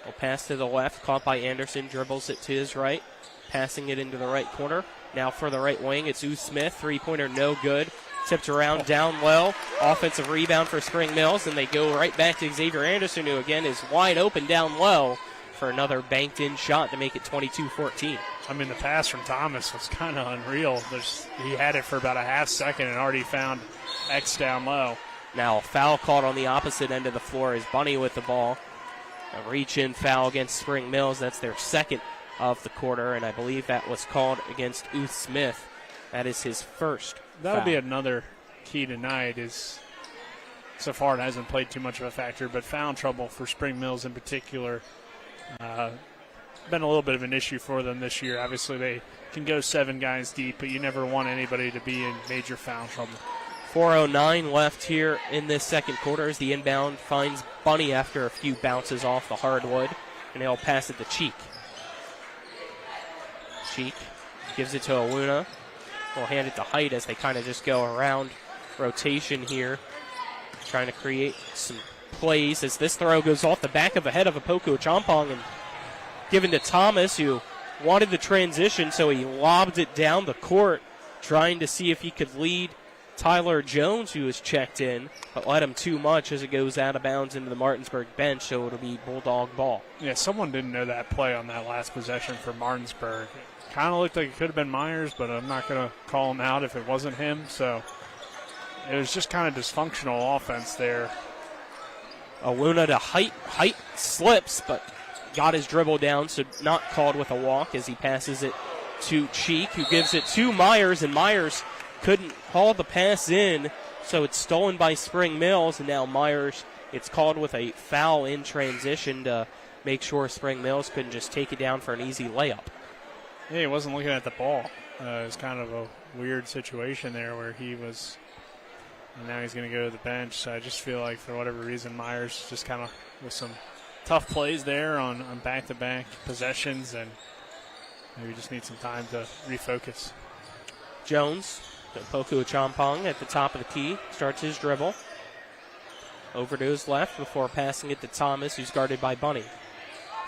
G: Will pass to the left, caught by Anderson, dribbles it to his right, passing it into the right corner. Now for the right wing, it's U. Smith, three-pointer no good. Tipped around down low, offensive rebound for Spring Mills, and they go right back to Xavier Anderson, who again is wide open down low for another banked-in shot to make it 22-14.
J: I mean, the pass from Thomas was kind of unreal. He had it for about a half second and already found X down low.
G: Now a foul called on the opposite end of the floor is Bunny with the ball. A reach-in foul against Spring Mills. That's their second of the quarter, and I believe that was called against U. Smith. That is his first
J: That'll
G: foul.
J: be another key tonight is, so far it hasn't played too much of a factor, but foul trouble for Spring Mills in particular. Been a little bit of an issue for them this year. Obviously they can go 7 guys deep, but you never want anybody to be in major foul trouble.
G: 4:09 left here in this second quarter as the inbound finds Bunny after a few bounces off the hardwood, and he'll pass it to Cheek. Cheek gives it to Awuna. We'll hand it to Height as they kind of just go around rotation here, trying to create some plays as this throw goes off the back of the head of Apoku Achampong and given to Thomas, who wanted the transition, so he lobbed it down the court, trying to see if he could lead Tyler Jones, who was checked in, but led him too much as it goes out of bounds into the Martinsburg bench, so it'll be Bulldog ball.
J: Yeah, someone didn't know that play on that last possession for Martinsburg. Kind of looked like it could have been Myers, but I'm not going to call him out if it wasn't him. So it was just kind of dysfunctional offense there.
G: Awuna to Height. Height slips, but got his dribble down, so not called with a walk as he passes it to Cheek, who gives it to Myers, and Myers couldn't haul the pass in, so it's stolen by Spring Mills, and now Myers, it's called with a foul in transition to make sure Spring Mills couldn't just take it down for an easy layup.
J: Yeah, he wasn't looking at the ball. It was kind of a weird situation there where he was and now he's going to go to the bench. So I just feel like for whatever reason, Myers just kind of with some tough plays there on back-to-back possessions, and maybe just need some time to refocus.
G: Jones, Poku Champong at the top of the key, starts his dribble. Over to his left before passing it to Thomas, who's guarded by Bunny.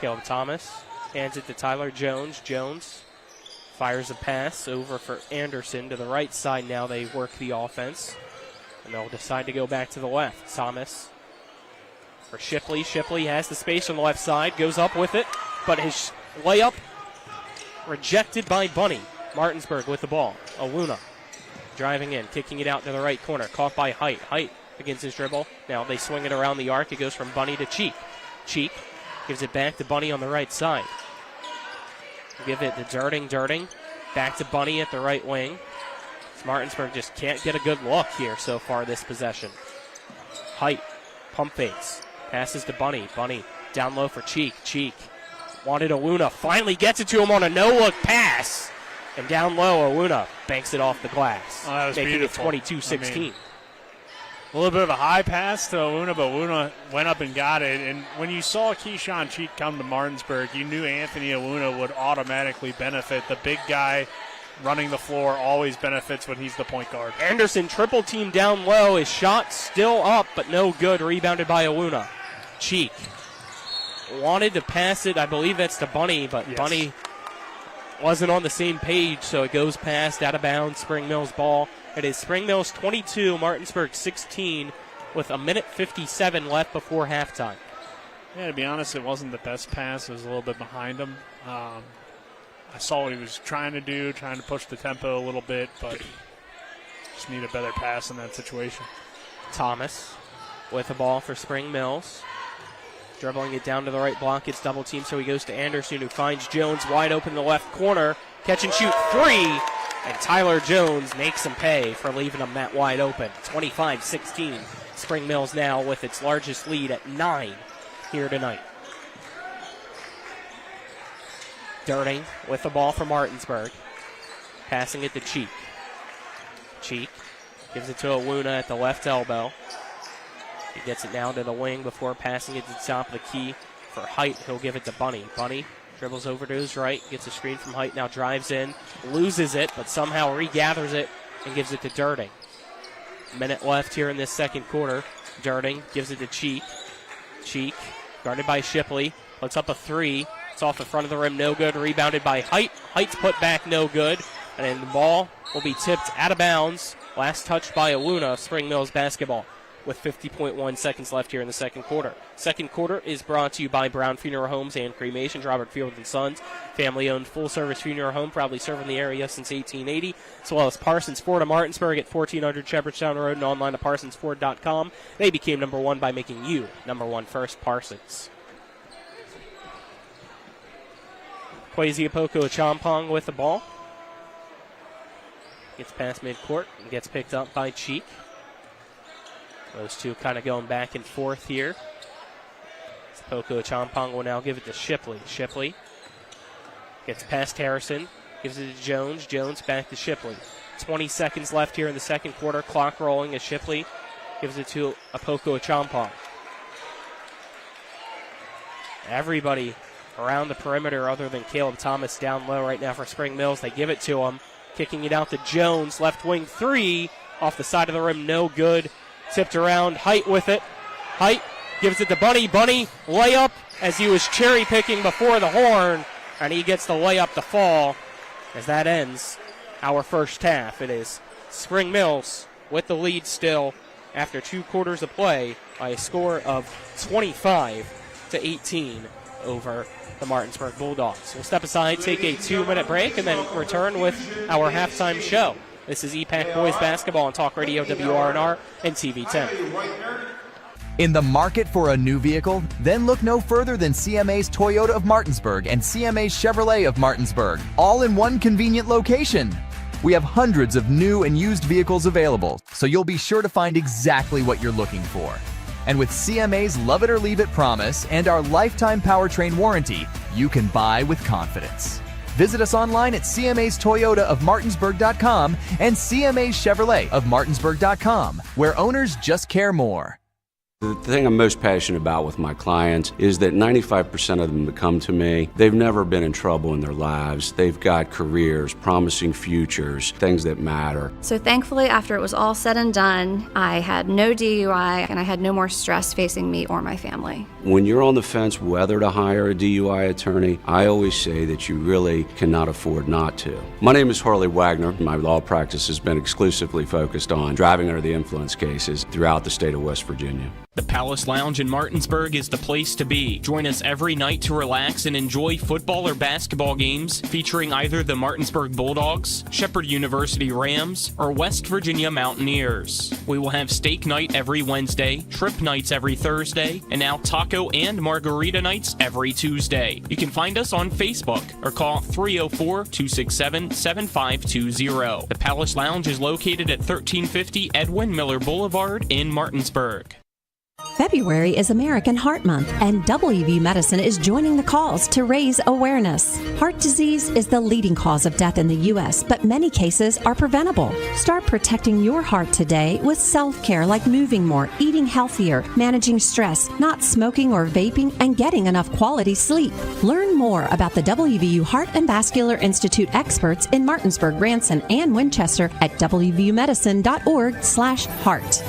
G: Caleb Thomas hands it to Tyler Jones. Jones fires a pass over for Anderson to the right side. Now they work the offense, and they'll decide to go back to the left. Thomas for Shipley. Shipley has the space on the left side, goes up with it, but his layup rejected by Bunny. Martinsburg with the ball. Aluna driving in, kicking it out to the right corner, caught by Height. Height begins his dribble. Now they swing it around the arc. It goes from Bunny to Cheek. Cheek gives it back to Bunny on the right side. Give it to Dirting. Back to Bunny at the right wing. Martinsburg just can't get a good look here so far this possession. Height, pump fakes. Passes to Bunny. Bunny down low for Cheek. Cheek wanted Aluna. Finally gets it to him on a no-look pass. And down low, Aluna banks it off the glass.
J: Oh, that was
G: making
J: beautiful.
G: It 22-16.
J: A little bit of a high pass to Aluna, but Aluna went up and got it. And when you saw Keyshawn Cheek come to Martinsburg, you knew Anthony Aluna would automatically benefit. The big guy running the floor always benefits when he's the point guard.
G: Anderson triple team down low. His shot still up, but no good. Rebounded by Aluna. Cheek wanted to pass it. I believe that's to Bunny, but yes. Bunny wasn't on the same page, so it goes past, out of bounds. Spring Mills ball. It is Spring Mills 22, Martinsburg 16, with a minute 57 left before halftime.
J: Yeah, to be honest, it wasn't the best pass. It was a little bit behind him. I saw what he was trying to do, trying to push the tempo a little bit, but just need a better pass in that situation.
G: Thomas with the ball for Spring Mills. Dribbling it down to the right block, gets double teamed, so he goes to Anderson, who finds Jones wide open in the left corner. Catch and shoot three, and Tyler Jones makes him pay for leaving him that wide open. 25-16. Spring Mills now with its largest lead at 9 here tonight. Dirting with the ball for Martinsburg. Passing it to Cheek. Cheek gives it to Aluna at the left elbow. He gets it now to the wing before passing it to the top of the key for Height. He'll give it to Bunny. Bunny dribbles over to his right, gets a screen from Height, now drives in, loses it, but somehow regathers it and gives it to Dirting. Minute left here in this second quarter. Dirting gives it to Cheek. Cheek, guarded by Shipley, puts up a three. It's off the front of the rim, no good. Rebounded by Height. Height's put back, no good. And then the ball will be tipped out of bounds. Last touched by Aluna, Spring Mills basketball, with 50.1 seconds left here in the second quarter. Second quarter is brought to you by Brown Funeral Homes and Cremations, Robert Field & Sons, family-owned full-service funeral home, proudly serving the area since 1880, as well as Parsons Ford of Martinsburg at 1400 Shepherdstown Road and online at parsonsford.com. They became number one by making you number one first, Parsons. Kwesi Apoko Champong with the ball. Gets past midcourt and gets picked up by Cheek. Those two kind of going back and forth here. Poco Champong will now give it to Shipley. Shipley gets past Harrison, gives it to Jones. Jones back to Shipley. 20 seconds left here in the second quarter. Clock rolling as Shipley gives it to Apoko Champong. Everybody around the perimeter other than Caleb Thomas down low right now for Spring Mills. They give it to him. Kicking it out to Jones. Left wing three. Off the side of the rim, no good. Tipped around, Height with it. Height gives it to Bunny. Bunny layup as he was cherry picking before the horn, and he gets the layup to fall as that ends our first half. It is Spring Mills with the lead still after 2 quarters of play by a score of 25-18 over the Martinsburg Bulldogs. We'll step aside, take a 2-minute break, and then return with our halftime show. This is EPAC Boys Basketball on Talk Radio WRNR and TV 10.
E: In the market for a new vehicle? Then look no further than CMA's Toyota of Martinsburg and CMA's Chevrolet of Martinsburg, all in one convenient location. We have hundreds of new and used vehicles available, so you'll be sure to find exactly what you're looking for. And with CMA's Love It or Leave It promise and our lifetime powertrain warranty, you can buy with confidence. Visit us online at CMA's Toyota of Martinsburg.com and CMA's Chevrolet of Martinsburg.com, where owners just care more.
F: The thing I'm most passionate about with my clients is that 95% of them that come to me, they've never been in trouble in their lives. They've got careers, promising futures, things that matter.
H: So thankfully, after it was all said and done, I had no DUI and I had no more stress facing me or my family.
F: When you're on the fence whether to hire a DUI attorney, I always say that you really cannot afford not to. My name is Harley Wagner. My law practice has been exclusively focused on driving under the influence cases throughout the state of West Virginia.
G: The Palace Lounge in Martinsburg is the place to be. Join us every night to relax and enjoy football or basketball games featuring either the Martinsburg Bulldogs, Shepherd University Rams, or West Virginia Mountaineers. We will have steak night every Wednesday, shrimp nights every Thursday, and now taco and margarita nights every Tuesday. You can find us on Facebook or call 304-267-7520. The Palace Lounge is located at 1350 Edwin Miller Boulevard in Martinsburg.
K: February is American Heart Month, and WVU Medicine is joining the cause to raise awareness. Heart disease is the leading cause of death in the U.S., but many cases are preventable. Start protecting your heart today with self-care like moving more, eating healthier, managing stress, not smoking or vaping, and getting enough quality sleep. Learn more about the WVU Heart and Vascular Institute experts in Martinsburg, Branson, and Winchester at wvumedicine.org/heart.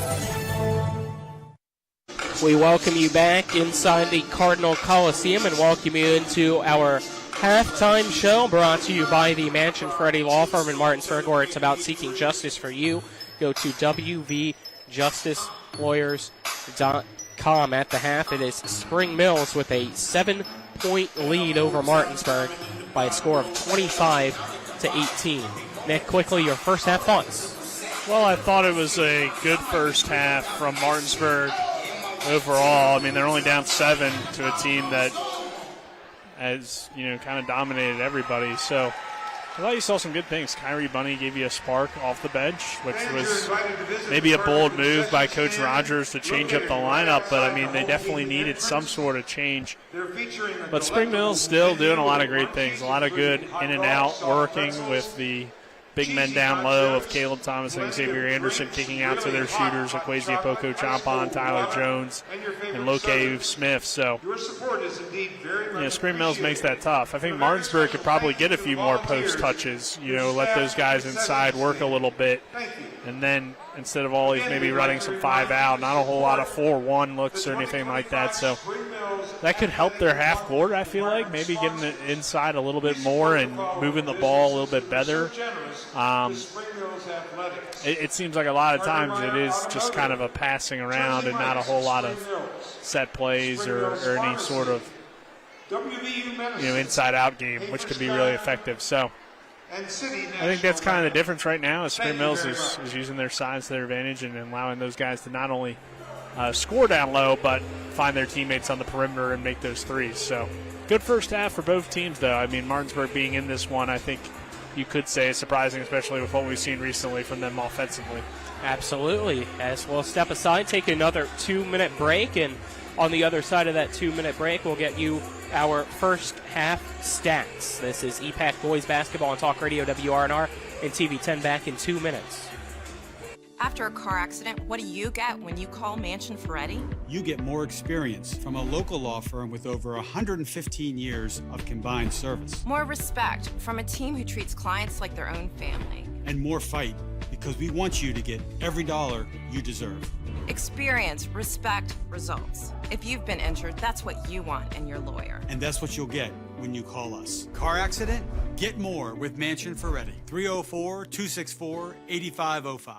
G: We welcome you back inside the Cardinal Coliseum and welcome you into our halftime show brought to you by the Mansion Freddie Law Firm in Martinsburg, where it's about seeking justice for you. Go to wvjusticelawyers.com. At the half, it is Spring Mills with a 7-point lead over Martinsburg by a score of 25-18. Nick, quickly, your first half thoughts.
J: Well, I thought it was a good first half from Martinsburg. Overall, I mean, they're only down 7 to a team that has, kind of dominated everybody. So I thought you saw some good things. Kyrie Bunny gave you a spark off the bench, which was maybe a bold move by Coach Rogers to change up the lineup. But, I mean, they definitely needed some sort of change. But Spring Mill's still doing a lot of great things, a lot of good in and out working with the big men down low of Caleb Thomas and Xavier Anderson kicking out to their shooters, Equazi Apoko Champon, Tyler Jones, and Lokeu Smith. So, Spring Mills makes that tough. I think Martinsburg could probably get a few more post touches, let those guys inside work a little bit. And then instead of always maybe running some 5 out, not a whole lot of 4-1 looks or anything like that. So that could help their half court, I feel like, maybe getting it inside a little bit more and moving the ball a little bit better. It seems like a lot of times it is just kind of a passing around and not a whole lot of set plays or any sort of inside-out game, which could be really effective. So I think that's kind of the difference right now is Spring Mills is using their size to their advantage and allowing those guys to not only score down low but find their teammates on the perimeter and make those threes. So good first half for both teams, though. I mean, Martinsburg being in this one, I think you could say is surprising, especially with what we've seen recently from them offensively.
G: Absolutely. As we'll step aside, take another 2-minute break, and on the other side of that 2-minute break, we'll get you our first half stats. This is EPAC Boys Basketball on Talk Radio WRNR and TV 10 back in 2 minutes.
C: After a car accident, what do you get when you call Mansion Ferretti?
V: You get more experience from a local law firm with over 115 years of combined service.
C: More respect from a team who treats clients like their own family.
V: And more fight, because we want you to get every dollar you deserve.
C: Experience, respect, results. If you've been injured, that's what you want in your lawyer.
V: And that's what you'll get when you call us. Car accident? Get more with Mansion Ferretti. 304-264-8505.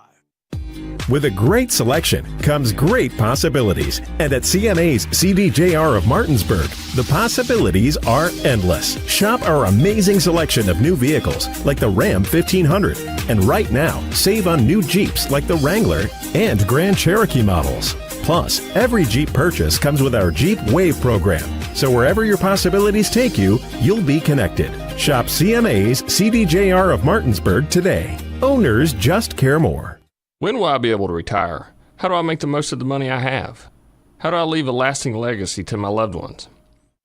U: With a great selection comes great possibilities. And at CMA's CDJR of Martinsburg, the possibilities are endless. Shop our amazing selection of new vehicles like the Ram 1500. And right now, save on new Jeeps like the Wrangler and Grand Cherokee models. Plus, every Jeep purchase comes with our Jeep Wave program. So wherever your possibilities take you, you'll be connected. Shop CMA's CDJR of Martinsburg today. Owners just care more.
X: When will I be able to retire? How do I make the most of the money I have? How do I leave a lasting legacy to my loved ones?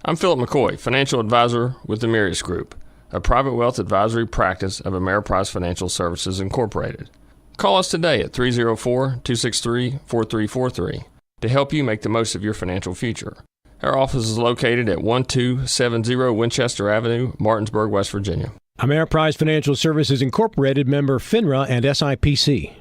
X: I'm Philip McCoy, financial advisor with the Mirius Group. a private wealth advisory practice of Ameriprise Financial Services Incorporated. Call us today at 304-263-4343 to help you make the most of your financial future. Our office is located at 1270 Winchester Avenue, Martinsburg, West Virginia.
I: Ameriprise Financial Services Incorporated, member FINRA and SIPC.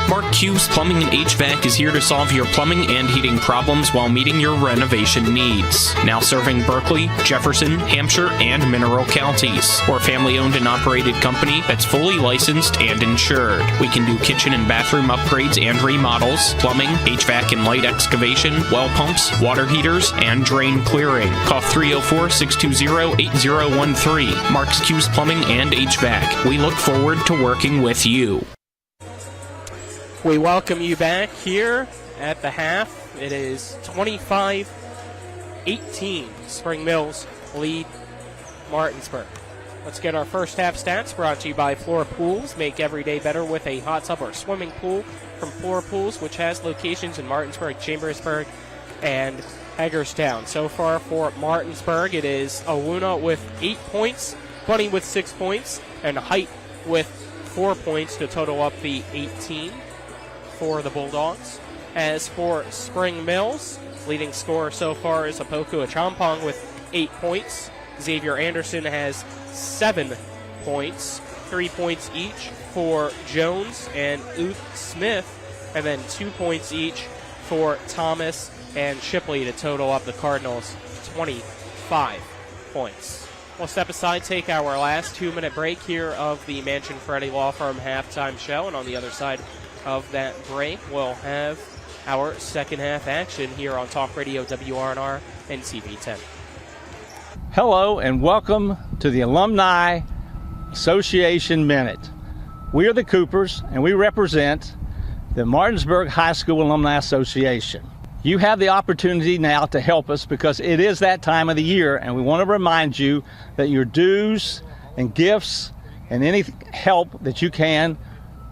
L: Mark Hughes Plumbing and HVAC is here to solve your plumbing and heating problems while meeting your renovation needs. Now serving Berkeley, Jefferson, Hampshire, and Mineral counties. We're a family-owned and operated company that's fully licensed and insured. We can do kitchen and bathroom upgrades and remodels, plumbing, HVAC and light excavation, well pumps, water heaters, and drain clearing. Call 304-620-8013. Mark's Hughes Plumbing and HVAC. We look forward to working with you.
G: We welcome you back here at the half. It is 25-18. Spring Mills lead Martinsburg. Let's get our first half stats brought to you by Floor Pools. Make every day better with a hot tub or swimming pool from Floor Pools, which has locations in Martinsburg, Chambersburg, and Hagerstown. So far for Martinsburg, it is Aluna with 8 points, Bunny with 6 points, and Height with 4 points to total up the 18 for the Bulldogs. As for Spring Mills, leading scorer so far is Apoku Achampong with 8 points. Xavier Anderson has 7 points, 3 points each for Jones and Uth Smith, and then 2 points each for Thomas and Shipley to total up the Cardinals 25 points. We'll step aside, take our last 2-minute break here of the Mansion Freddie Law Firm halftime show, and on the other side of that break, we'll have our second half action here on Talk Radio WRNR and TV 10.
M: Hello and welcome to the Alumni Association Minute. We are the Coopers and we represent the Martinsburg High School Alumni Association. You have the opportunity now to help us because it is that time of the year, and we want to remind you that your dues and gifts and any help that you can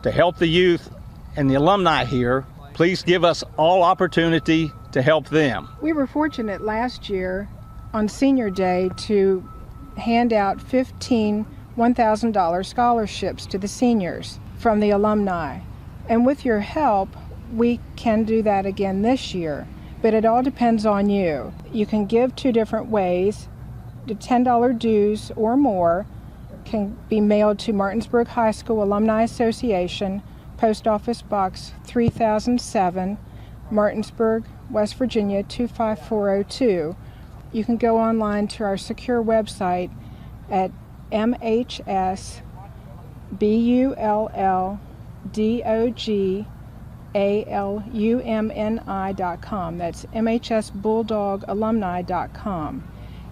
M: to help the youth and the alumni here, please give us all opportunity to help them.
N: We were fortunate last year on Senior Day to hand out 15 $1,000 scholarships to the seniors from the alumni. And with your help, we can do that again this year. But it all depends on you. You can give 2 different ways. The $10 dues or more can be mailed to Martinsburg High School Alumni Association, Post Office Box 3007, Martinsburg, West Virginia 25402. You can go online to our secure website at mhsbulldogalumni.com. That's mhsbulldogalumni.com.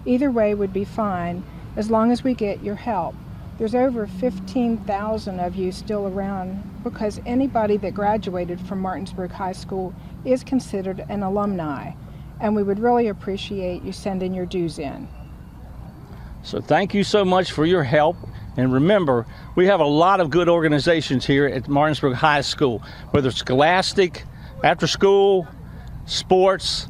N: Either way would be fine as long as we get your help. There's over 15,000 of you still around because anybody that graduated from Martinsburg High School is considered an alumni, and we would really appreciate you sending your dues in.
M: So thank you so much for your help. And remember, we have a lot of good organizations here at Martinsburg High School, whether it's scholastic, after school, sports,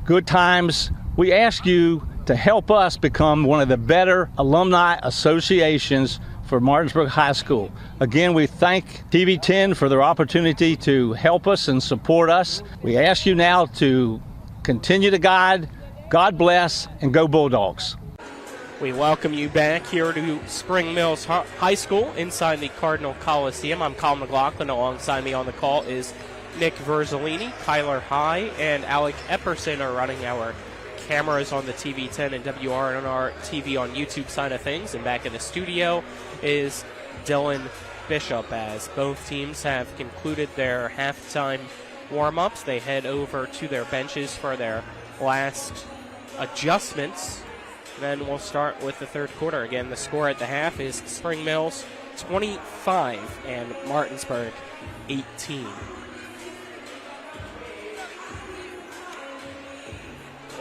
M: good times. We ask you to help us become one of the better alumni associations for Martinsburg High School. Again, we thank TV 10 for their opportunity to help us and support us. We ask you now to continue to guide, God bless, and go Bulldogs.
G: We welcome you back here to Spring Mills High School inside the Cardinal Coliseum. I'm Colin McLaughlin. Alongside me on the call is Nick Verzolini, Kyler High, and Alec Epperson are running our cameras on the TV 10 and WRNR TV on YouTube side of things. And back in the studio is Dylan Bishop. As both teams have concluded their halftime warm-ups, they head over to their benches for their last adjustments. Then we'll start with the third quarter. Again, the score at the half is Spring Mills 25 and Martinsburg 18.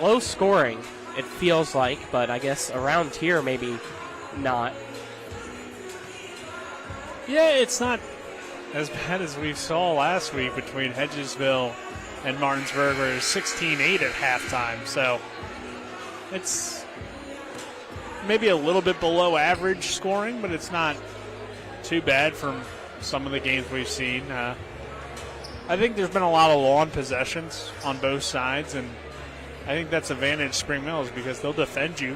G: Low scoring, it feels like, but I guess around here maybe not.
J: Yeah, it's not as bad as we saw last week between Hedgesville and Martinsburg, where it was 16-8 at halftime. So it's maybe a little bit below average scoring, but it's not too bad from some of the games we've seen. I think there's been a lot of lawn possessions on both sides, and I think that's advantage Spring Mills because they'll defend you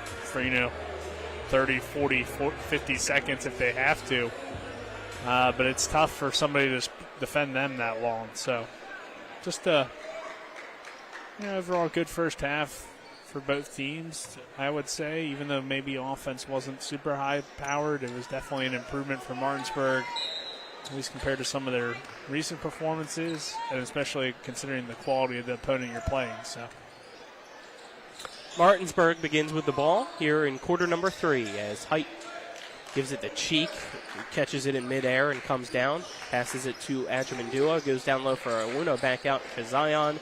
J: for, 30, 40, 50 seconds if they have to. But it's tough for somebody to defend them that long. So just overall good first half for both teams, I would say, even though maybe offense wasn't super high-powered. It was definitely an improvement for Martinsburg, at least compared to some of their recent performances, and especially considering the quality of the opponent you're playing. So
G: Martinsburg begins with the ball here in quarter number 3 as Height gives it to Cheek, who catches it in midair and comes down, passes it to Adjamandua, goes down low for Awuno, back out to Zion.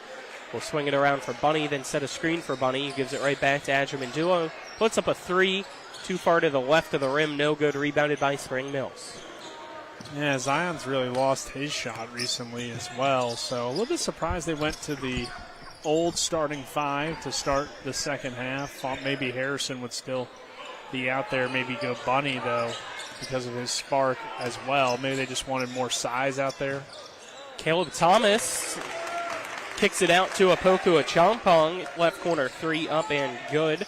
G: Will swing it around for Bunny, then set a screen for Bunny. He gives it right back to Adjamandua, puts up a 3, too far to the left of the rim, no good, rebounded by Spring Mills.
J: Yeah, Zion's really lost his shot recently as well, so a little bit surprised they went to the old starting 5 to start the second half. Thought maybe Harrison would still be out there, maybe go Bunny, though, because of his spark as well. Maybe they just wanted more size out there.
G: Caleb Thomas kicks it out to Opoku Achampong, left corner 3 up and good.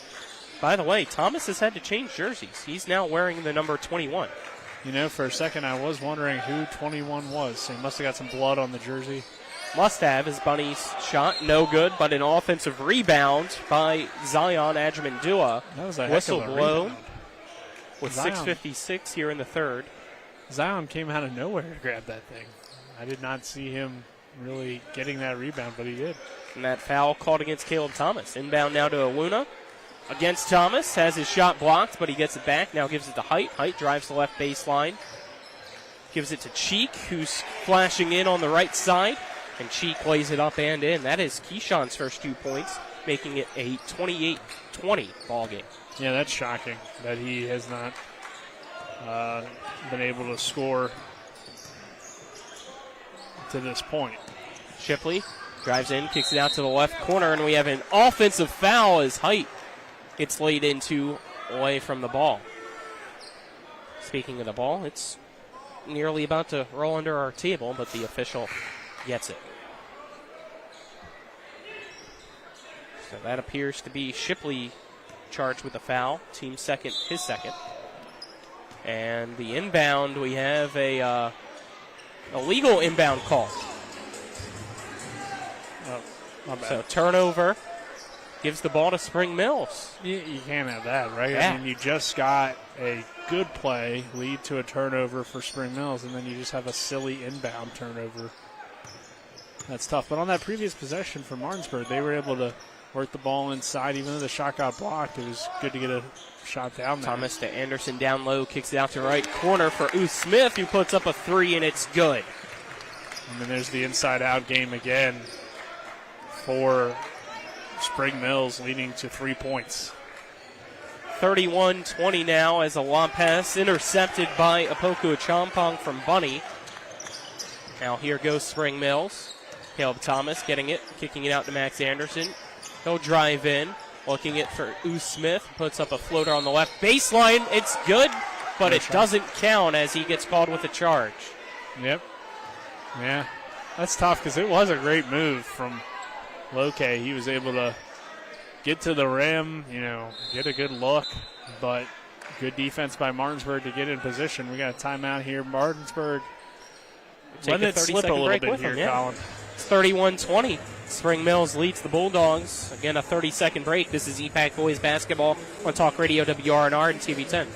G: By the way, Thomas has had to change jerseys. He's now wearing the number 21.
J: For a second I was wondering who 21 was. So he must have got some blood on the jersey.
G: Must have is Bunny's shot, no good, but an offensive rebound by Zion Adjamandua.
J: That was a
G: whistle
J: heck of a
G: blow
J: rebound.
G: with
J: Zion.
G: 6:56 here in the third.
J: Zion came out of nowhere to grab that thing. I did not see him really getting that rebound, but he did.
G: And that foul called against Caleb Thomas. Inbound now to Awuna. Against Thomas, has his shot blocked, but he gets it back. Now gives it to Height. Height drives the left baseline. Gives it to Cheek, who's flashing in on the right side. And Cheek lays it up and in. That is Keyshawn's first 2 points, making it a 28-20 ball game.
J: Yeah, that's shocking that he has not been able to score to this point.
G: Shipley drives in, kicks it out to the left corner, and we have an offensive foul as Height gets laid into away from the ball. Speaking of the ball, it's nearly about to roll under our table, but the official gets it. So that appears to be Shipley charged with a foul. Team second, his second. And the inbound, we have a illegal inbound call.
J: Oh, my bad.
G: So turnover gives the ball to Spring Mills.
J: You can't have that, right?
G: Yeah.
J: I mean, you just got a good play lead to a turnover for Spring Mills, and then you just have a silly inbound turnover. That's tough. But on that previous possession for Martinsburg, they were able to work the ball inside. Even though the shot got blocked, it was good to get a shot down there.
G: Thomas to Anderson down low, kicks it out to right corner for Ooh Smith, who puts up a 3, and it's good.
J: And then there's the inside-out game again for Spring Mills, leading to 3 points.
G: 31-20 now as a lob pass intercepted by Opoku Achampong from Bunny. Now here goes Spring Mills. Caleb Thomas getting it, kicking it out to Max Anderson. He'll drive in, looking it for Ooh Smith, puts up a floater on the left baseline. It's good, but it doesn't count as he gets called with a charge.
J: Yep. Yeah, that's tough because it was a great move from Loke. He was able to get to the rim, get a good look, but good defense by Martinsburg to get in position. We got a timeout here. Martinsburg letting it slip a little bit here, Colin.
G: It's 31-20. Spring Mills leads the Bulldogs. Again, a 30-second break. This is EPAC Boys Basketball on Talk Radio WRNR and TV 10.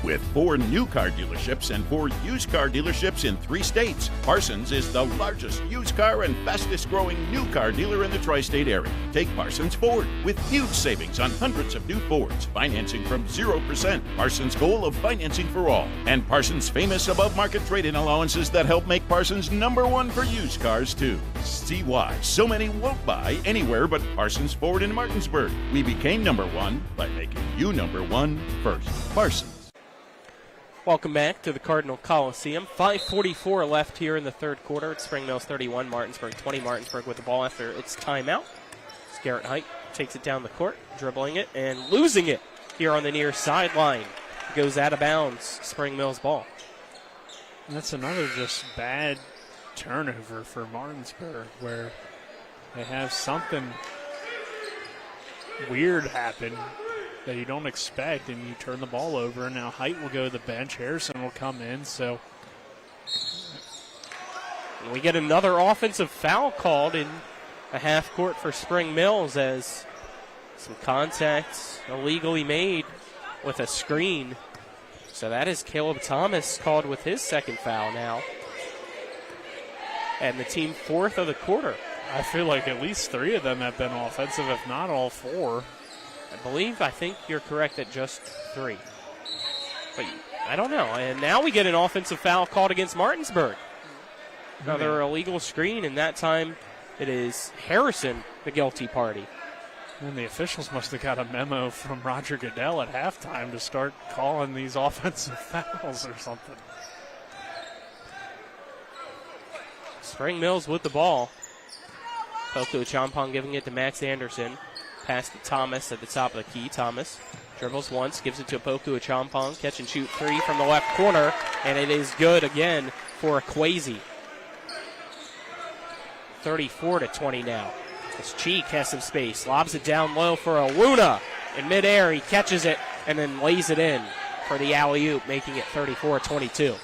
O: With 4 new car dealerships and 4 used car dealerships in 3 states, Parsons is the largest used car and fastest growing new car dealer in the tri-state area. Take Parsons Ford with huge savings on hundreds of new Fords, financing from 0%. Parsons' goal of financing for all. And Parsons' famous above-market trade-in allowances that help make Parsons #1 for used cars, too. See why so many won't buy anywhere but Parsons Ford in Martinsburg. We became #1 by making you #1 first. Parsons.
G: Welcome back to the Cardinal Coliseum. 5:44 left here in the third quarter. It's Spring Mills 31, Martinsburg 20. Martinsburg with the ball after its timeout. Garrett Height takes it down the court, dribbling it and losing it. here on the near sideline. Goes out of bounds. Spring Mills ball.
J: And that's another just bad turnover for Martinsburg, where they have something weird happen that you don't expect, and you turn the ball over, and now Height will go to the bench. Harrison will come in, so.
G: And we get another offensive foul called in a half court for Spring Mills as some contacts illegally made with a screen. So that is Caleb Thomas called with his second foul now. And the team fourth of the quarter.
J: I feel like at least 3 of them have been offensive, if not all 4.
G: I think you're correct at just 3. But I don't know. And now we get an offensive foul called against Martinsburg. Another illegal screen, and that time it is Harrison, the guilty party.
J: And the officials must have got a memo from Roger Goodell at halftime to start calling these offensive fouls or something.
G: Spring Mills with the ball. Poku Champong giving it to Max Anderson. Pass to Thomas at the top of the key. Thomas dribbles once, gives it to Poku Champong. Catch and shoot 3 from the left corner, and it is good again for Kwesi. 34-20 now. As Cheek has some space, lobs it down low for Aluna. In midair, he catches it and then lays it in for the alley-oop, making it 34-22.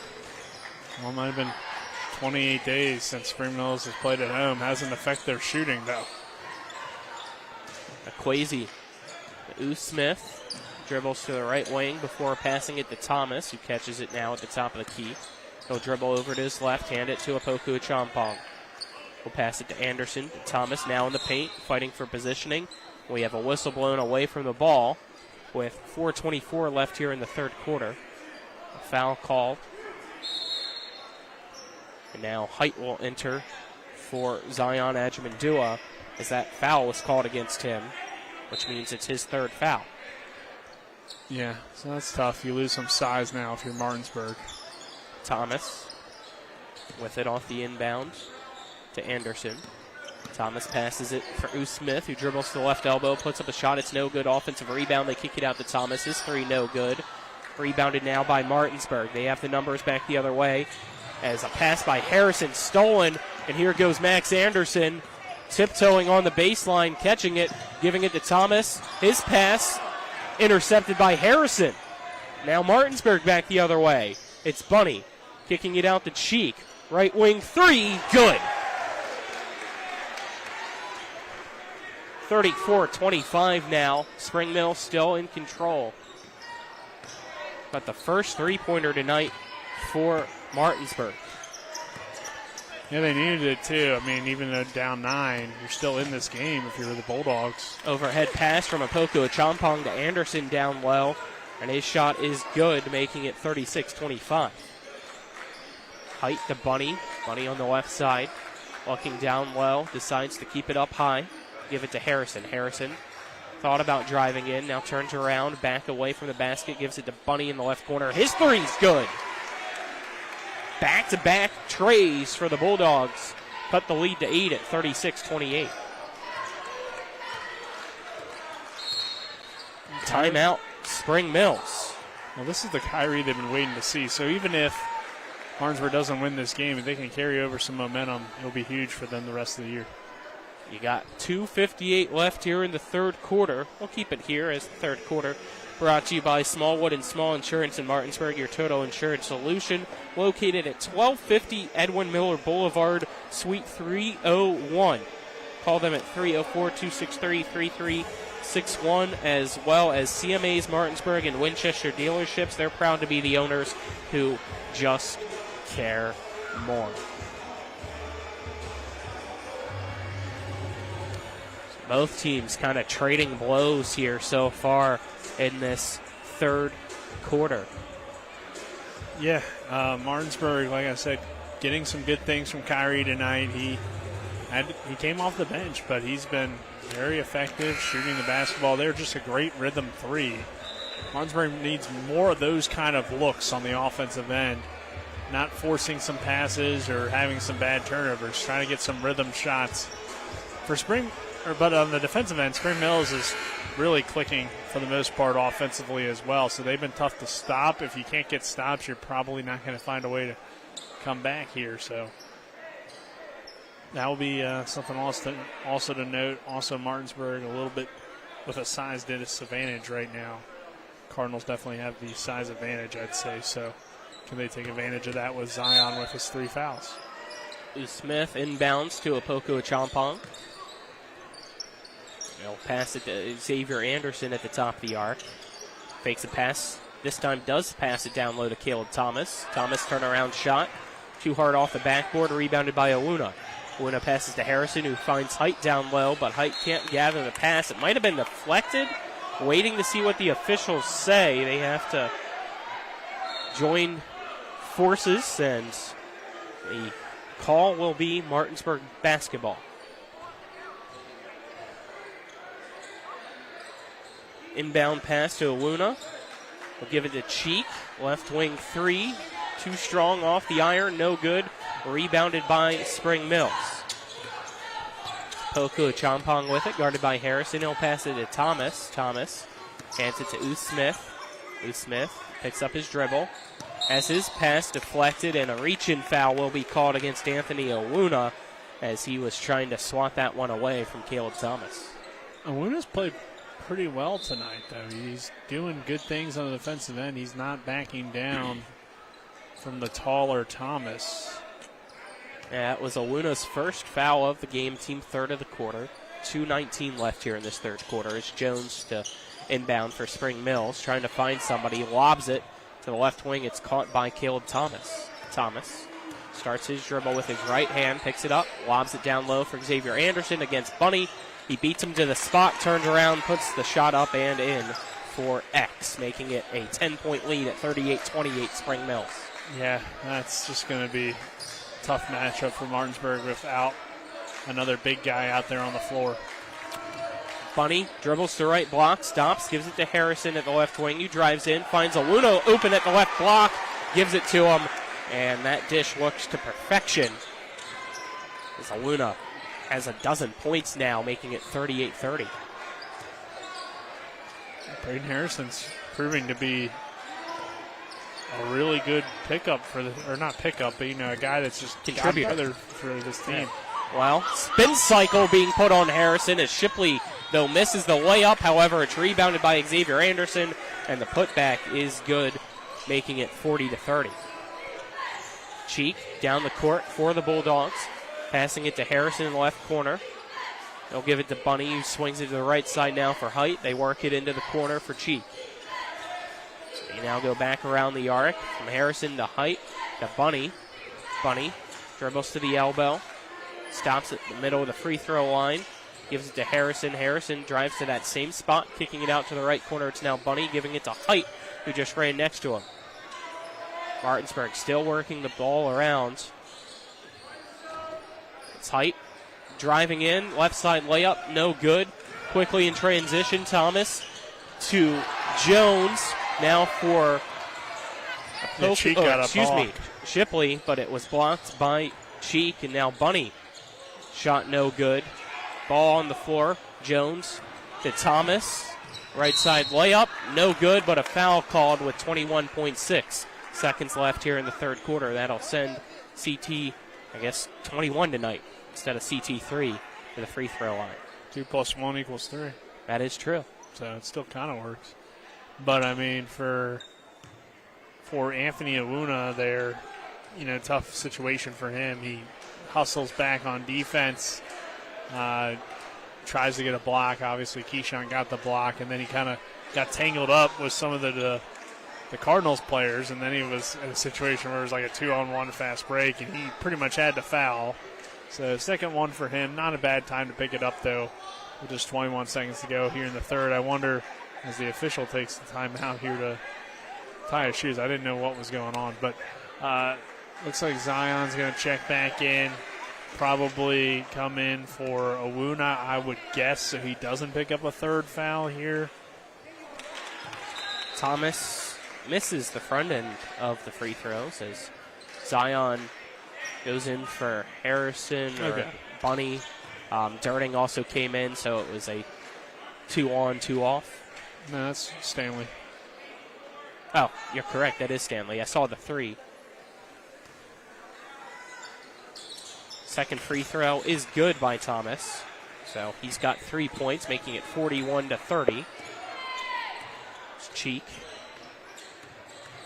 J: Well, it might have been 28 days since Spring Mills has played at home. Hasn't affected their shooting, though.
G: Kwesi. Smith dribbles to the right wing before passing it to Thomas, who catches it now at the top of the key. He'll dribble over to his left, hand it to Apoku Champong. We'll pass it to Anderson. Thomas now in the paint, fighting for positioning. We have a whistle blown away from the ball with 4:24 left here in the third quarter. A foul called. And now Height will enter for Zion Ajimandua as that foul was called against him, which means it's his third foul.
J: Yeah, so that's tough. You lose some size now if you're Martinsburg.
G: Thomas with it off the inbound to Anderson. Thomas passes it for Smith, who dribbles to the left elbow, puts up a shot. It's no good. Offensive rebound. They kick it out to Thomas. His 3 no good. Rebounded now by Martinsburg. They have the numbers back the other way as a pass by Harrison stolen. And here goes Max Anderson tiptoeing on the baseline, catching it, giving it to Thomas. His pass intercepted by Harrison. Now Martinsburg back the other way. It's Bunny kicking it out to Cheek. Right wing 3, good. 34-25 now. Spring Mill still in control. But the first three-pointer tonight for Martinsburg.
J: Yeah, they needed it too. I mean, even though down 9, you're still in this game if you're the Bulldogs.
G: Overhead pass from Apoku Champong to Anderson down low, and his shot is good, making it 36-25. Height to Bunny. Bunny on the left side, walking down low, decides to keep it up high. Give it to Harrison. Harrison thought about driving in, now turns around, back away from the basket, gives it to Bunny in the left corner. His 3's good. Back-to-back trays for the Bulldogs. Cut the lead to 8 at 36-28. Timeout, Spring Mills.
J: Well, this is the Kyrie they've been waiting to see. So even if Martinsburg doesn't win this game, if they can carry over some momentum, it'll be huge for them the rest of the year.
G: You got 2:58 left here in the third quarter. We'll keep it here as the third quarter. Brought to you by Smallwood and Small Insurance in Martinsburg, your total insurance solution. Located at 1250 Edwin Miller Boulevard, Suite 301. Call them at 304-263-3361, as well as CMA's Martinsburg and Winchester dealerships. They're proud to be the owners who just care more. Both teams kind of trading blows here so far in this third quarter.
J: Yeah, Martinsburg, like I said, getting some good things from Kyrie tonight. He came off the bench, but he's been very effective shooting the basketball. They're just a great rhythm 3. Martinsburg needs more of those kind of looks on the offensive end, not forcing some passes or having some bad turnovers, trying to get some rhythm shots. For Spring But on the defensive end, Spring Mills is really clicking for the most part offensively as well. So they've been tough to stop. If you can't get stops, you're probably not going to find a way to come back here. So that will be something also to note. Also, Martinsburg a little bit with a size disadvantage right now. Cardinals definitely have the size advantage, I'd say. So can they take advantage of that with Zion with his 3 fouls?
G: Smith inbounds to Apoko Champong. They'll pass it to Xavier Anderson at the top of the arc. Fakes a pass. This time does pass it down low to Caleb Thomas. Thomas turnaround shot. Too hard off the backboard, rebounded by Owuna. Owuna passes to Harrison, who finds Height down low, but Height can't gather the pass. It might have been deflected. Waiting to see what the officials say. They have to join forces, and the call will be Martinsburg basketball. Inbound pass to Owuna. We'll give it to Cheek. Left wing 3. Too strong off the iron. No good. Rebounded by Spring Mills. Poku Champong with it. Guarded by Harrison. He'll pass it to Thomas. Thomas hands it to U. Smith. U. Smith picks up his dribble. Has his pass deflected, and a reach-in foul will be called against Anthony Owuna as he was trying to swat that one away from Caleb Thomas.
J: Owuna's played pretty well tonight, though. He's doing good things on the defensive end. He's not backing down from the taller Thomas.
G: That was Owuna's first foul of the game, team third of the quarter. 2:19 left here in this third quarter. It's Jones to inbound for Spring Mills, trying to find somebody, lobs it to the left wing. It's caught by Caleb Thomas. Thomas starts his dribble with his right hand, picks it up, lobs it down low for Xavier Anderson against Bunny. He beats him to the spot, turns around, puts the shot up and in for X, making it a 10-point lead at 38-28 Spring Mills.
J: Yeah, that's just going to be a tough matchup for Martinsburg without another big guy out there on the floor.
G: Bunny dribbles to right block, stops, gives it to Harrison at the left wing. He drives in, finds Owuna open at the left block, gives it to him, and that dish looks to perfection. As Owuna has a dozen points now, making it 38-30.
J: Braden Harrison's proving to be a really good pickup for or not pickup, but a guy that's just contributor for this team.
G: Well, spin cycle being put on Harrison as Shipley, though, misses the layup. However, it's rebounded by Xavier Anderson, and the putback is good, making it 40-30. Cheek down the court for the Bulldogs, passing it to Harrison in the left corner. They'll give it to Bunny, who swings it to the right side now for Height. They work it into the corner for Cheek. They now go back around the arc from Harrison to Height to Bunny. Bunny dribbles to the elbow, stops at the middle of the free throw line, gives it to Harrison. Harrison drives to that same spot, kicking it out to the right corner. It's now Bunny giving it to Height, who just ran next to him. Martinsburg still working the ball around. It's Height driving in, left side layup, no good. Quickly in transition, Thomas to Jones. Now for Shipley, but it was blocked by Cheek, and now Bunny. Shot no good. Ball on the floor. Jones to Thomas. Right side layup, no good, but a foul called with 21.6 seconds left here in the third quarter. That'll send CT, 21 tonight instead of CT 3 to the free throw line.
J: 2 + 1 = 3.
G: That is true.
J: So it still kind of works. But, for Anthony Owuna there, tough situation for him. He hustles back on defense, tries to get a block. Obviously, Keyshawn got the block, and then he kind of got tangled up with some of the Cardinals players, and then he was in a situation where it was like a 2-on-1 fast break, and he pretty much had to foul. So second one for him. Not a bad time to pick it up, though, with just 21 seconds to go here in the third. I wonder, as the official takes the time out here to tie his shoes, I didn't know what was going on, but looks like Zion's going to check back in, probably come in for Owuna, I would guess, so he doesn't pick up a third foul here.
G: Thomas misses the front end of the free throws as Zion goes in for Harrison or Bunny. Durning also came in, so it was a 2-on, 2-off.
J: No, that's Stanley.
G: Oh, you're correct. That is Stanley. I saw the 3. Second free throw is good by Thomas. So he's got 3 points, making it 41-30. It's Cheek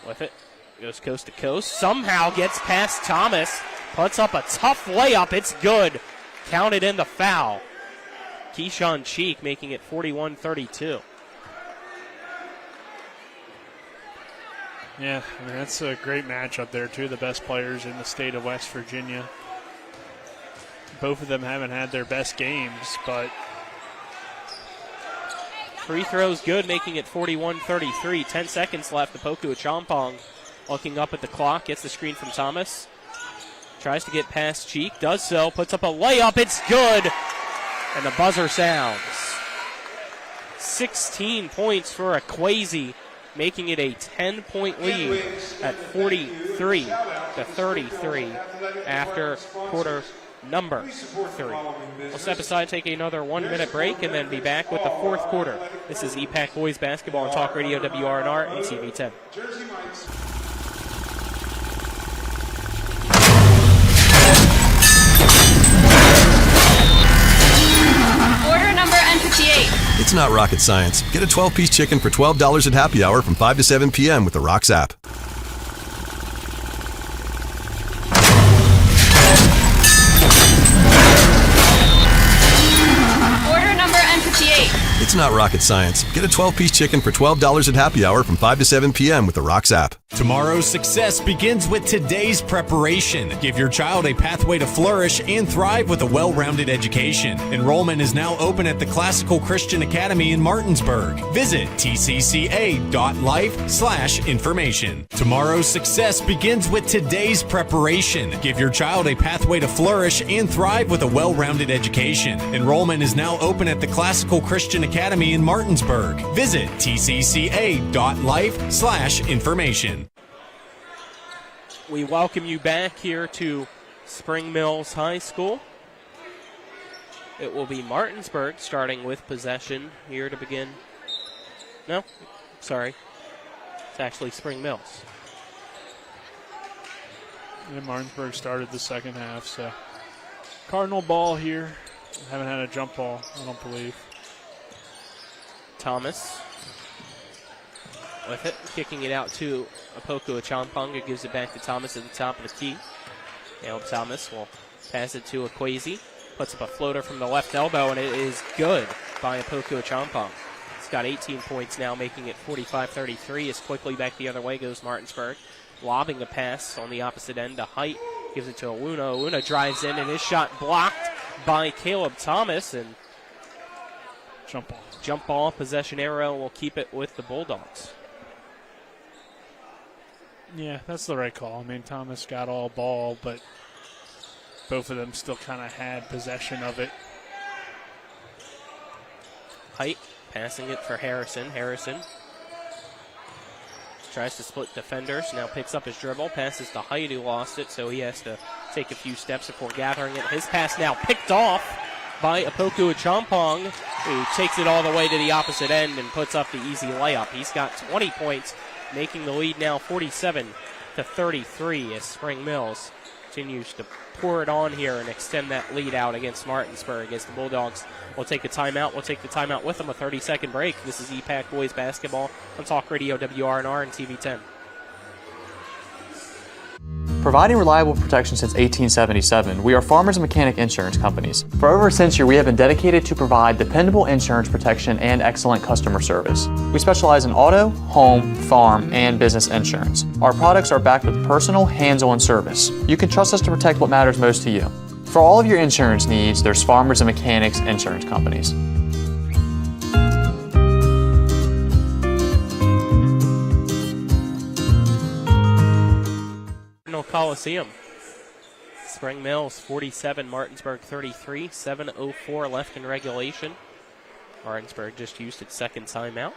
G: with it. Goes coast to coast. Somehow gets past Thomas. Puts up a tough layup. It's good. Counted in the foul. Keyshawn Cheek making it 41-32.
J: Yeah, I mean, that's a great matchup there. Two of the best players in the state of West Virginia. Both of them haven't had their best games, but
G: free throw's good, making it 41-33. 10 seconds left. Opoku Achampong looking up at the clock, gets the screen from Thomas. Tries to get past Cheek, does so, puts up a layup. It's good, and the buzzer sounds. 16 points for Akwesi, making it a 10-point lead at 43-33 after quarter number 3. We'll step aside, take another 1-minute break, and then be back with the fourth quarter. This is EPAC Boys Basketball on Talk Radio WRNR and TV 10.
Q: Order number N58.
R: It's not rocket science. Get a 12-piece chicken for $12 at happy hour from 5 to 7 p.m. with the Rocks app.
Q: Order number N58.
R: It's not rocket science. Get a 12-piece chicken for $12 at happy hour from 5 to 7 p.m. with the Rocks app.
S: Tomorrow's success begins with today's preparation. Give your child a pathway to flourish and thrive with a well-rounded education. Enrollment is now open at the Classical Christian Academy in Martinsburg. Visit tcca.life/information. Tomorrow's success begins with today's preparation. Give your child a pathway to flourish and thrive with a well-rounded education. Enrollment is now open at the Classical Christian Academy in Martinsburg. Visit tcca.life/information.
G: We welcome you back here to Spring Mills High School. It will be Martinsburg starting with possession here to begin. No, sorry. It's actually Spring Mills.
J: And Martinsburg started the second half, so Cardinal ball here. Haven't had a jump ball, I don't believe.
G: Thomas with it, kicking it out to Opoku Achampong, who gives it back to Thomas at the top of the key. Now Thomas will pass it to Akwesi, puts up a floater from the left elbow, and it is good by Opoku Achampong. He's got 18 points now, making it 45-33. As quickly back the other way goes Martinsburg, lobbing a pass on the opposite end to Height, gives it to Owuna. Owuna drives in, and his shot blocked by Caleb Thomas, and
J: jump
G: ball, possession arrow will keep it with the Bulldogs.
J: Yeah, that's the right call. I mean, Thomas got all ball, but both of them still kind of had possession of it.
G: Height passing it for Harrison. Harrison tries to split defenders, now picks up his dribble, passes to Height, who lost it, so he has to take a few steps before gathering it. His pass now picked off by Opoku Achampong, who takes it all the way to the opposite end and puts up the easy layup. He's got 20 points, making the lead now 47-33 as Spring Mills continues to pour it on here and extend that lead out against Martinsburg as the Bulldogs will take a timeout. We'll take the timeout with them, a 30-second break. This is EPAC Boys Basketball on Talk Radio WRNR and TV 10.
T: Providing reliable protection since 1877, we are Farmers and Mechanic Insurance Companies. For over a century, we have been dedicated to provide dependable insurance protection and excellent customer service. We specialize in auto, home, farm, and business insurance. Our products are backed with personal, hands-on service. You can trust us to protect what matters most to you. For all of your insurance needs, there's Farmers and Mechanics Insurance Companies.
G: Coliseum. Spring Mills 47, Martinsburg 33, 7:04 left in regulation. Martinsburg just used its second timeout.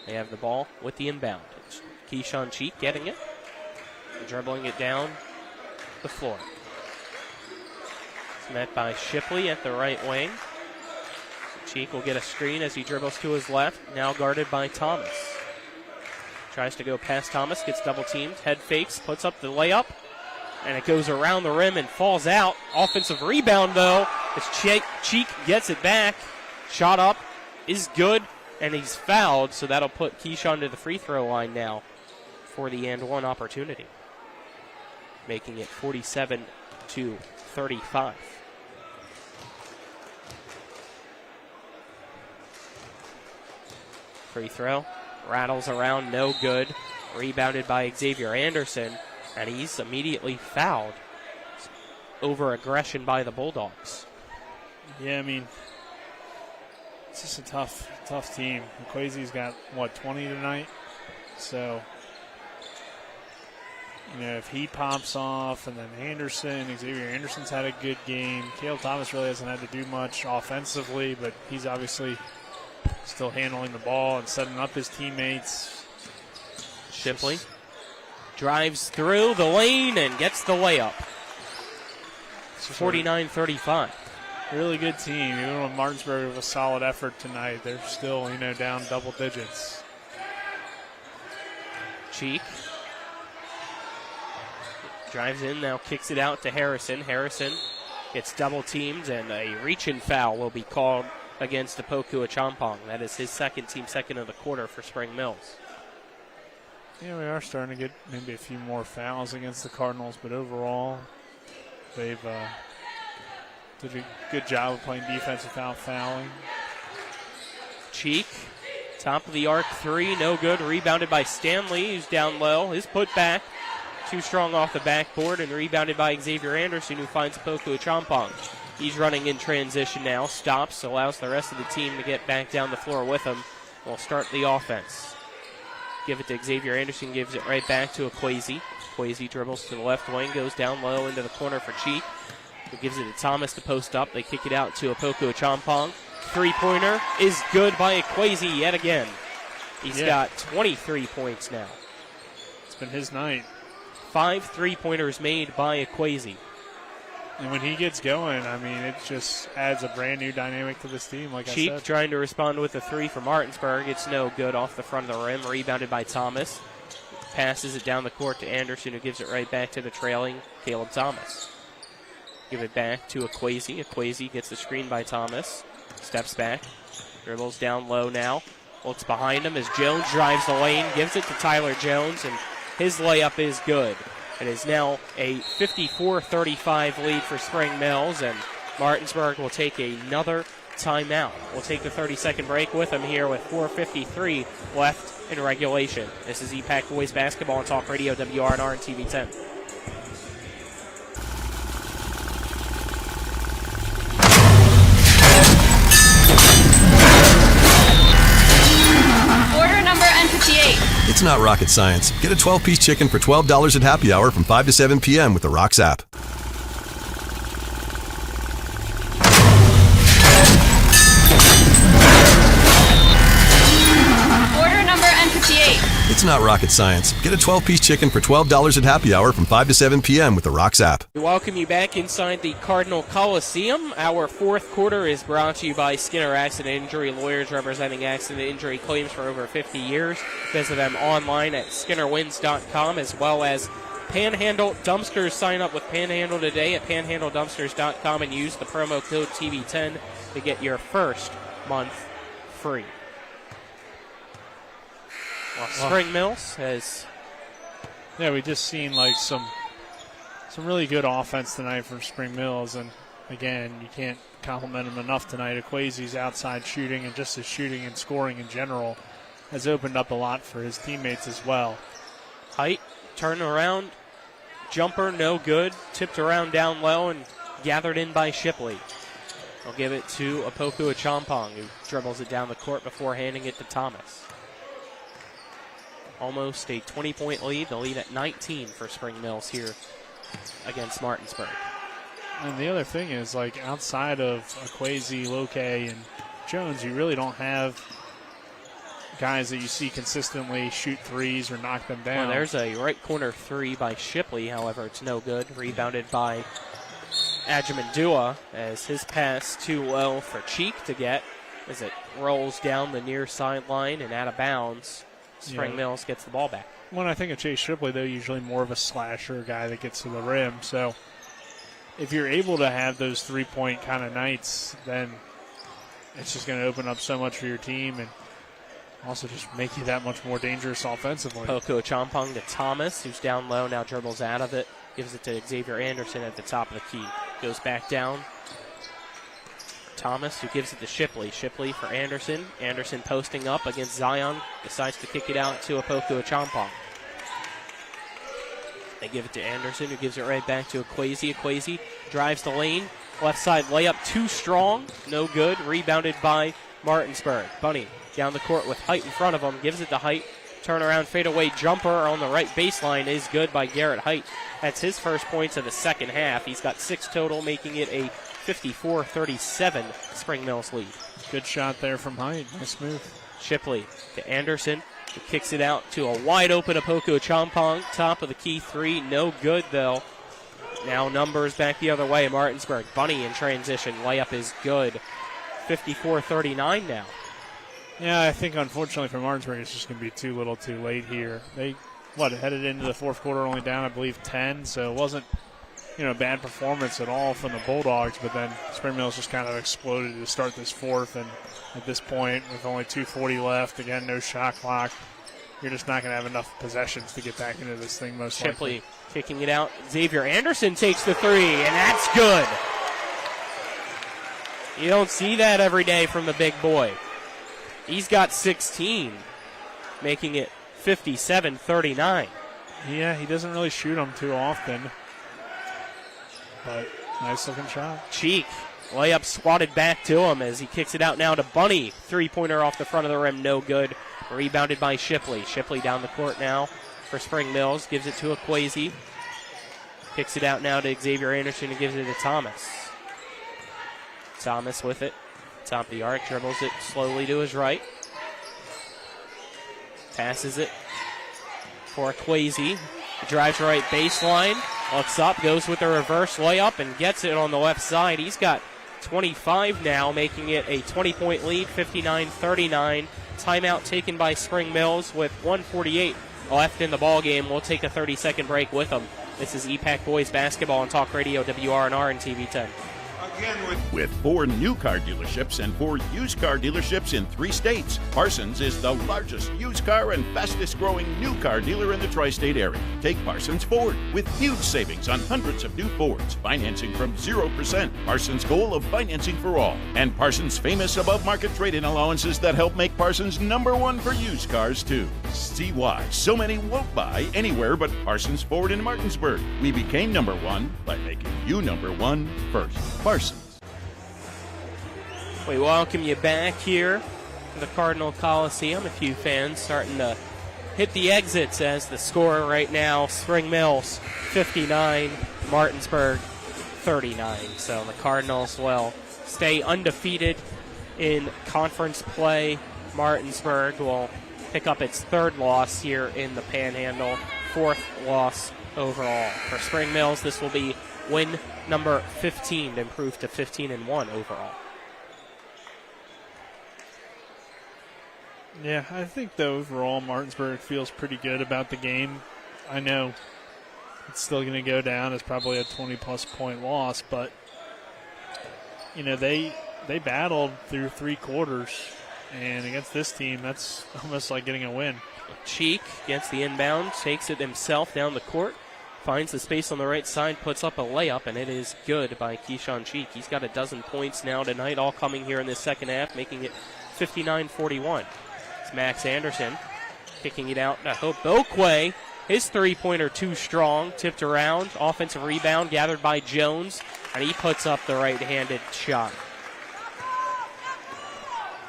G: They have the ball with the inbound. It's Keyshawn Cheek getting it, dribbling it down the floor. met by Shipley at the right wing. Cheek will get a screen as he dribbles to his left, now guarded by Thomas. Tries to go past Thomas, gets double teamed, head fakes, puts up the layup, and it goes around the rim and falls out. Offensive rebound, though, as Cheek gets it back. Shot up is good, and he's fouled, so that'll put Keyshawn to the free throw line now for the and one opportunity, making it 47-35. Free throw, rattles around, no good. Rebounded by Xavier Anderson, and he's immediately fouled over aggression by the Bulldogs.
J: Yeah, I mean, it's just a tough team. Kwesi's got, 20 tonight? So, if he pops off, and then Xavier Anderson's had a good game. Caleb Thomas really hasn't had to do much offensively, but he's obviously still handling the ball and setting up his teammates.
G: Shipley drives through the lane and gets the layup. 49-35.
J: Really good team. Even when Martinsburg with a solid effort tonight, they're still, down double digits.
G: Cheek drives in, now kicks it out to Harrison. Harrison gets double teamed, and a reach-in foul will be called against Opoku Achampong. That is his team second of the quarter for Spring Mills.
J: Yeah, we are starting to get maybe a few more fouls against the Cardinals, but overall, they've did a good job of playing defense without fouling.
G: Cheek, top of the arc three, no good. Rebounded by Stanley, who's down low. His put back, too strong off the backboard, and rebounded by Xavier Anderson, who finds Opoku Achampong. He's running in transition now, stops, allows the rest of the team to get back down the floor with him. We'll start the offense. Give it to Xavier Anderson, gives it right back to Kwesi. Kwesi dribbles to the left wing, goes down low into the corner for Cheek. He gives it to Thomas to post up. They kick it out to Opoku Achampong. Three-pointer is good by Kwesi yet again. He's got 23 points now.
J: It's been his night.
G: 5 3-pointers made by Kwesi.
J: And when he gets going, I mean, it just adds a brand new dynamic to this team, like
G: Cheek
J: I said.
G: trying to respond with a three for Martinsburg. It's no good off the front of the rim. Rebounded by Thomas. Passes it down the court to Anderson, who gives it right back to the trailing Caleb Thomas. Give it back to Kwesi. Kwesi gets the screen by Thomas. Steps back. Dribbles down low now. Looks behind him as Jones drives the lane. Gives it to Tyler Jones, and his layup is good. It is now a 54-35 lead for Spring Mills, and Martinsburg will take another timeout. We'll take the 30-second break with them here with 4:53 left in regulation. This is EPAC Boys Basketball on Talk Radio, WRNR and TV 10.
Q: Order number N58.
R: It's not rocket science. Get a 12-piece chicken for $12 at happy hour from 5 to 7 p.m. with the Rocks app.
Q: Order number N58.
R: It's not rocket science. Get a 12-piece chicken for $12 at happy hour from 5 to 7 p.m. with the Rocks app.
G: We welcome you back inside the Cardinal Coliseum. Our fourth quarter is brought to you by Skinner Accident Injury Lawyers, representing accident injury claims for over 50 years. Visit them online at skinnerwins.com, as well as Panhandle Dumpsters. Sign up with Panhandle today at panhandledumpsters.com and use the promo code TV10 to get your first month free. Spring Mills has...
J: Yeah, we just seen like some really good offense tonight from Spring Mills, and again, you can't compliment him enough tonight. Kwesi's outside shooting and just his shooting and scoring in general has opened up a lot for his teammates as well.
G: Height, turn around, jumper, no good. Tipped around down low and gathered in by Shipley. I'll give it to Opoku Achampong, who dribbles it down the court before handing it to Thomas. Almost a 20-point lead. The lead at 19 for Spring Mills here against Martinsburg.
J: And the other thing is, like, outside of Kwesi, Loke, and Jones, you really don't have guys that you see consistently shoot threes or knock them down.
G: Well, there's a right corner three by Shipley. However, it's no good. Rebounded by Ajamandua as his pass too low for Cheek to get as it rolls down the near sideline and out of bounds. Spring Mills gets the ball back.
J: When I think of Chase Shipley, though, usually more of a slasher, guy that gets to the rim. So if you're able to have those three-point kind of nights, then it's just going to open up so much for your team and also just make you that much more dangerous offensively.
G: Poku Achampong to Thomas, who's down low, now dribbles out of it. Gives it to Xavier Anderson at the top of the key. Goes back down. Thomas, who gives it to Shipley. Shipley for Anderson. Anderson posting up against Zion. Decides to kick it out to Poku Achampong. They give it to Anderson, who gives it right back to Equazi. Equazi drives the lane. Left side layup too strong. No good. Rebounded by Martinsburg. Bunny down the court with Height in front of him. Gives it to Height. Turnaround fadeaway jumper on the right baseline is good by Garrett Height. That's his first points of the second half. He's got 6 total, making it a 54-37 Spring Mills lead.
J: Good shot there from Height. Nice move.
G: Shipley to Anderson, who kicks it out to a wide open Poku Achampong. Top of the key three. No good, though. Now numbers back the other way. Martinsburg. Bunny in transition. Layup is good. 54-39 now.
J: Yeah, I think unfortunately for Martinsburg, it's just going to be too little too late here. They, headed into the fourth quarter only down, I believe, 10, so it wasn't, a bad performance at all from the Bulldogs, but then Spring Mills just kind of exploded to start this fourth, and at this point, with only 2:40 left, again, no shot clock, you're just not going to have enough possessions to get back into this thing most likely.
G: Shipley kicking it out. Xavier Anderson takes the three, and that's good. You don't see that every day from the big boy. He's got 16, making it 57-39.
J: Yeah, he doesn't really shoot them too often. But nice looking shot.
G: Cheek, layup swatted back to him as he kicks it out now to Bunny. Three-pointer off the front of the rim, no good. Rebounded by Shipley. Shipley down the court now for Spring Mills. Gives it to Equazi. Kicks it out now to Xavier Anderson and gives it to Thomas. Thomas with it. Top of the arc, dribbles it slowly to his right. Passes it for Equazi. Drives right baseline. Looks up, goes with a reverse layup, and gets it on the left side. He's got 25 now, making it a 20-point lead, 59-39. Timeout taken by Spring Mills with 1:48 left in the ball game. We'll take a 30-second break with them. This is EPAC Boys Basketball on Talk Radio, WRNR and TV 10.
O: With 4 new car dealerships and 4 used car dealerships in 3 states, Parsons is the largest used car and fastest growing new car dealer in the tri-state area. Take Parsons Ford with huge savings on hundreds of new Fords, financing from 0%, Parsons' goal of financing for all, and Parsons' famous above-market trade-in allowances that help make Parsons #1 for used cars too. See why so many won't buy anywhere but Parsons Ford in Martinsburg. We became #1 by making you #1 first. Parsons.
G: We welcome you back here to the Cardinal Coliseum. A few fans starting to hit the exits as the score right now, Spring Mills 59, Martinsburg 39. So the Cardinals will stay undefeated in conference play. Martinsburg will pick up its 3rd loss here in the Panhandle, 4th loss overall. For Spring Mills, this will be win number 15 to improve to 15-1 overall.
J: Yeah, I think the overall Martinsburg feels pretty good about the game. I know it's still going to go down as probably a 20-plus point loss, but they battled through 3 quarters, and against this team, that's almost like getting a win.
G: Cheek gets the inbound, takes it himself down the court, finds the space on the right side, puts up a layup, and it is good by Keyshawn Cheek. He's got a dozen points now tonight, all coming here in this second half, making it 59-41. Max Anderson kicking it out to Hope Okway. His three-pointer too strong, tipped around. Offensive rebound gathered by Jones, and he puts up the right-handed shot.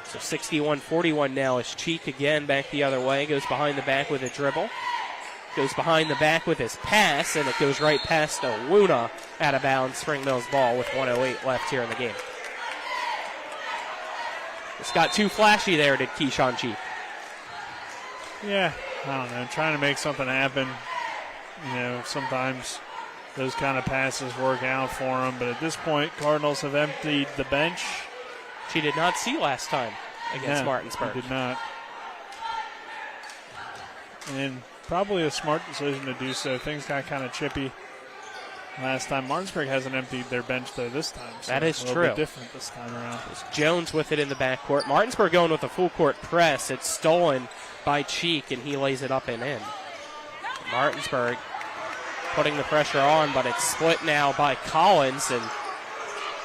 G: So 61-41 now as Cheek again back the other way. Goes behind the back with a dribble. Goes behind the back with his pass, and it goes right past Owuna out of bounds. Spring Mills ball with 1:08 left here in the game. It's got too flashy there, did Keyshawn Cheek.
J: Yeah, I don't know. Trying to make something happen, sometimes those kind of passes work out for them. But at this point, Cardinals have emptied the bench.
G: She did not see last time against Martinsburg.
J: Did not. And probably a smart decision to do so. Things got kind of chippy last time. Martinsburg hasn't emptied their bench, though, this time. So
G: that is
J: it's a
G: true.
J: little bit different this time around.
G: It's Jones with it in the backcourt. Martinsburg going with a full-court press. It's stolen by Cheek, and he lays it up and in. Martinsburg putting the pressure on, but it's split now by Collins, and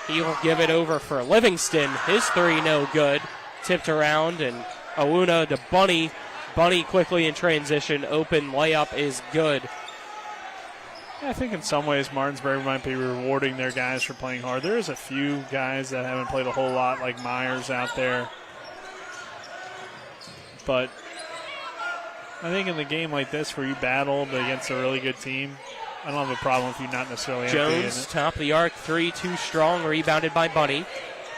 G: he will give it over for Livingston. His three no good. Tipped around, and Awuna to Bunny. Bunny quickly in transition. Open layup is good.
J: I think in some ways Martinsburg might be rewarding their guys for playing hard. There's a few guys that haven't played a whole lot, like Myers out there. But I think in the game like this where you battled against a really good team, I don't have a problem if you not necessarily
G: Jones, top of the arc, three, too strong, rebounded by Bunny.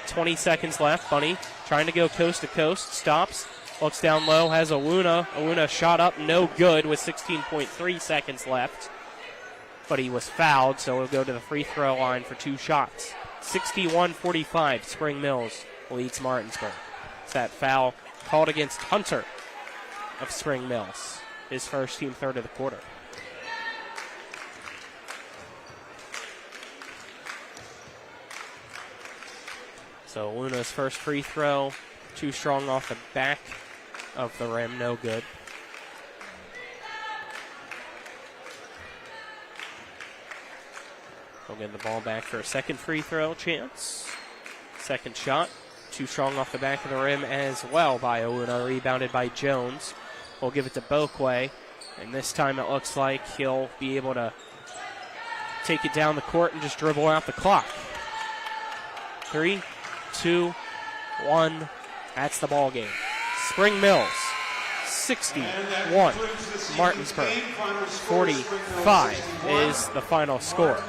G: 20 seconds left. Bunny trying to go coast to coast, stops, looks down low, has Awuna. Awuna shot up, no good with 16.3 seconds left. But he was fouled, so he'll go to the free throw line for two shots. 61-45, Spring Mills leads Martinsburg. It's that foul called against Hunter of Spring Mills, his first team third of the quarter. So Luna's first free throw, too strong off the back of the rim, no good. We'll get the ball back for a second free throw chance. Second shot, too strong off the back of the rim as well by Awuna, rebounded by Jones. We'll give it to Boquay, and this time it looks like he'll be able to take it down the court and just dribble out the clock. 3, 2, 1, that's the ball game. Spring Mills, 61. Martinsburg, 45 is the final score.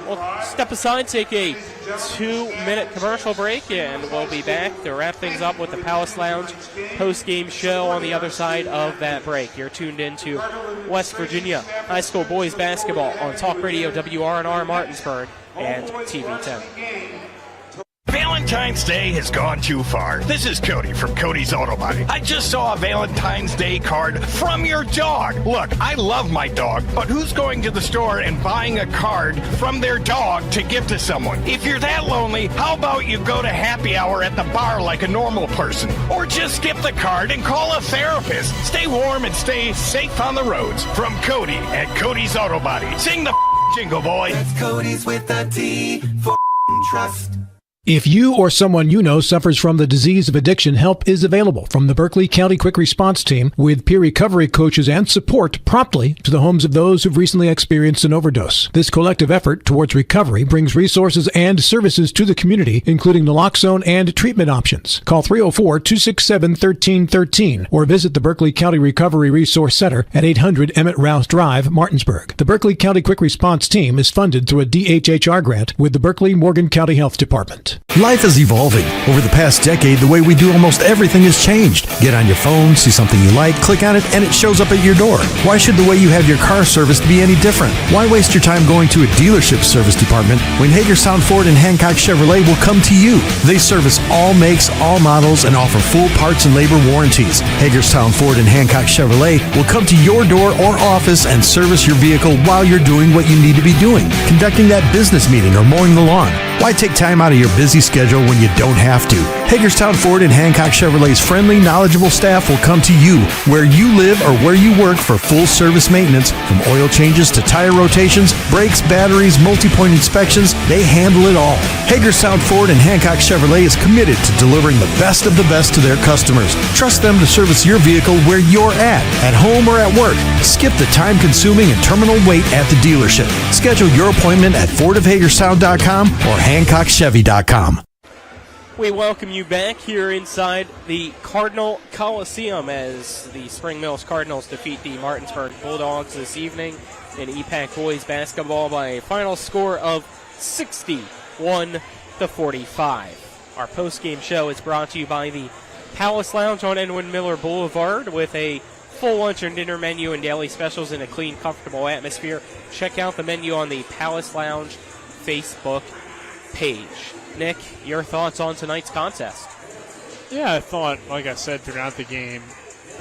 G: We'll step aside, take a 2-minute commercial break, and we'll be back to wrap things up with the Palace Lounge post-game show on the other side of that break. You're tuned into West Virginia High School Boys Basketball on Talk Radio WRNR Martinsburg and TV 10.
A: Valentine's Day has gone too far. This is Cody from Cody's Auto Body. I just saw a Valentine's Day card from your dog. Look, I love my dog, but who's going to the store and buying a card from their dog to give to someone? If you're that lonely, how about you go to happy hour at the bar like a normal person? Or just skip the card and call a therapist. Stay warm and stay safe on the roads. From Cody at Cody's Auto Body. Sing the jingle, boy.
B: That's Cody's with a T for trust.
I: If you or someone you know suffers from the disease of addiction, help is available from the Berkeley County Quick Response Team with peer recovery coaches and support promptly to the homes of those who've recently experienced an overdose. This collective effort towards recovery brings resources and services to the community, including naloxone and treatment options. Call 304-267-1313 or visit the Berkeley County Recovery Resource Center at 800 Emmett Rouse Drive, Martinsburg. The Berkeley County Quick Response Team is funded through a DHHR grant with the Berkeley-Morgan County Health Department.
R: Life is evolving. Over the past decade, the way we do almost everything has changed. Get on your phone, see something you like, click on it, and it shows up at your door. Why should the way you have your car serviced be any different? Why waste your time going to a dealership service department when Hagerstown Ford and Hancock Chevrolet will come to you? They service all makes, all models, and offer full parts and labor warranties. Hagerstown Ford and Hancock Chevrolet will come to your door or office and service your vehicle while you're doing what you need to be doing, conducting that business meeting or mowing the lawn. Why take time out of your busy schedule when you don't have to? Hagerstown Ford and Hancock Chevrolet's friendly, knowledgeable staff will come to you where you live or where you work for full service maintenance, from oil changes to tire rotations, brakes, batteries, multi-point inspections. They handle it all. Hagerstown Ford and Hancock Chevrolet is committed to delivering the best of the best to their customers. Trust them to service your vehicle where you're at home or at work. Skip the time-consuming and terminal wait at the dealership. Schedule your appointment at FordofHagerstown.com or HancockChevy.com.
G: We welcome you back here inside the Cardinal Coliseum as the Spring Mills Cardinals defeat the Martinsburg Bulldogs this evening in EPAC boys basketball by a final score of 61-45. Our post-game show is brought to you by the Palace Lounge on Edwin Miller Boulevard with a full lunch and dinner menu and daily specials in a clean, comfortable atmosphere. Check out the menu on the Palace Lounge Facebook page. Nick, your thoughts on tonight's contest?
J: Yeah, I thought, like I said throughout the game,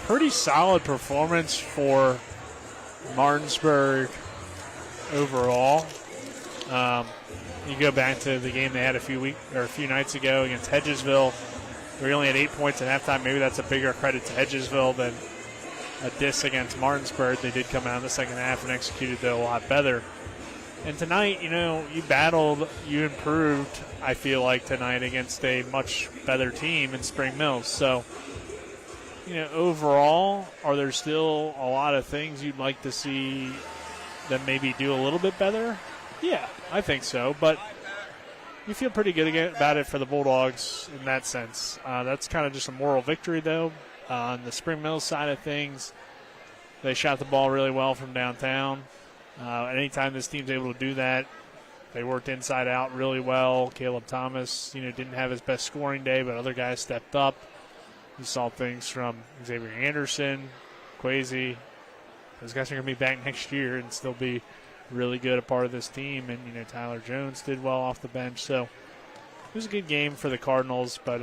J: pretty solid performance for Martinsburg overall. You go back to the game they had a few nights ago against Hedgesville. We only had 8 points at halftime. Maybe that's a bigger credit to Hedgesville than a diss against Martinsburg. They did come out in the second half and executed a lot better. And tonight, you battled, you improved, I feel like, tonight against a much better team in Spring Mills. So, overall, are there still a lot of things you'd like to see them maybe do a little bit better? Yeah, I think so. But you feel pretty good about it for the Bulldogs in that sense. That's kind of just a moral victory, though. On the Spring Mills side of things, they shot the ball really well from downtown. Anytime this team's able to do that, they worked inside out really well. Caleb Thomas, didn't have his best scoring day, but other guys stepped up. You saw things from Xavier Anderson, Kwesi. Those guys are going to be back next year and still be really good a part of this team. And, Tyler Jones did well off the bench. So it was a good game for the Cardinals, but,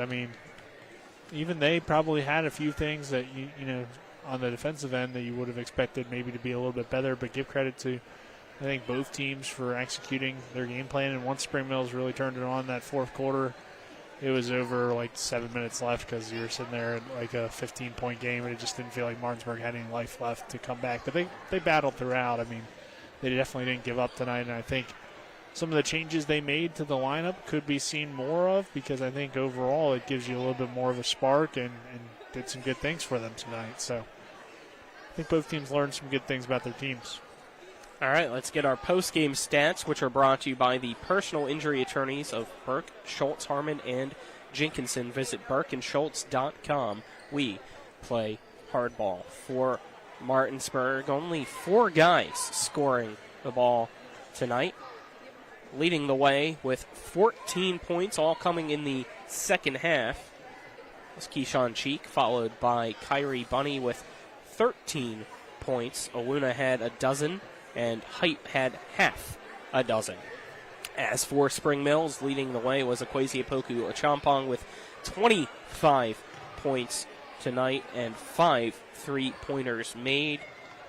J: even they probably had a few things that, on the defensive end that you would have expected maybe to be a little bit better, but give credit to, I think, both teams for executing their game plan. And once Spring Mills really turned it on that fourth quarter, it was over like 7 minutes left because you were sitting there in like a 15-point game, and it just didn't feel like Martinsburg had any life left to come back. But they battled throughout. They definitely didn't give up tonight, and I think some of the changes they made to the lineup could be seen more of, because I think overall it gives you a little bit more of a spark and did some good things for them tonight. So I think both teams learned some good things about their teams.
G: All right, let's get our post-game stats, which are brought to you by the personal injury attorneys of Burke, Schultz, Harmon, and Jenkinson. Visit burkeandschultz.com. We play hardball. For Martinsburg, only 4 guys scoring the ball tonight. Leading the way with 14 points, all coming in the second half, was Keyshawn Cheek, followed by Kyrie Bunny with 13 points. Aluna had a dozen, and Height had half a dozen. As for Spring Mills, leading the way was Akwesi Opoku Achampong with 25 points tonight and 5 3-pointers made.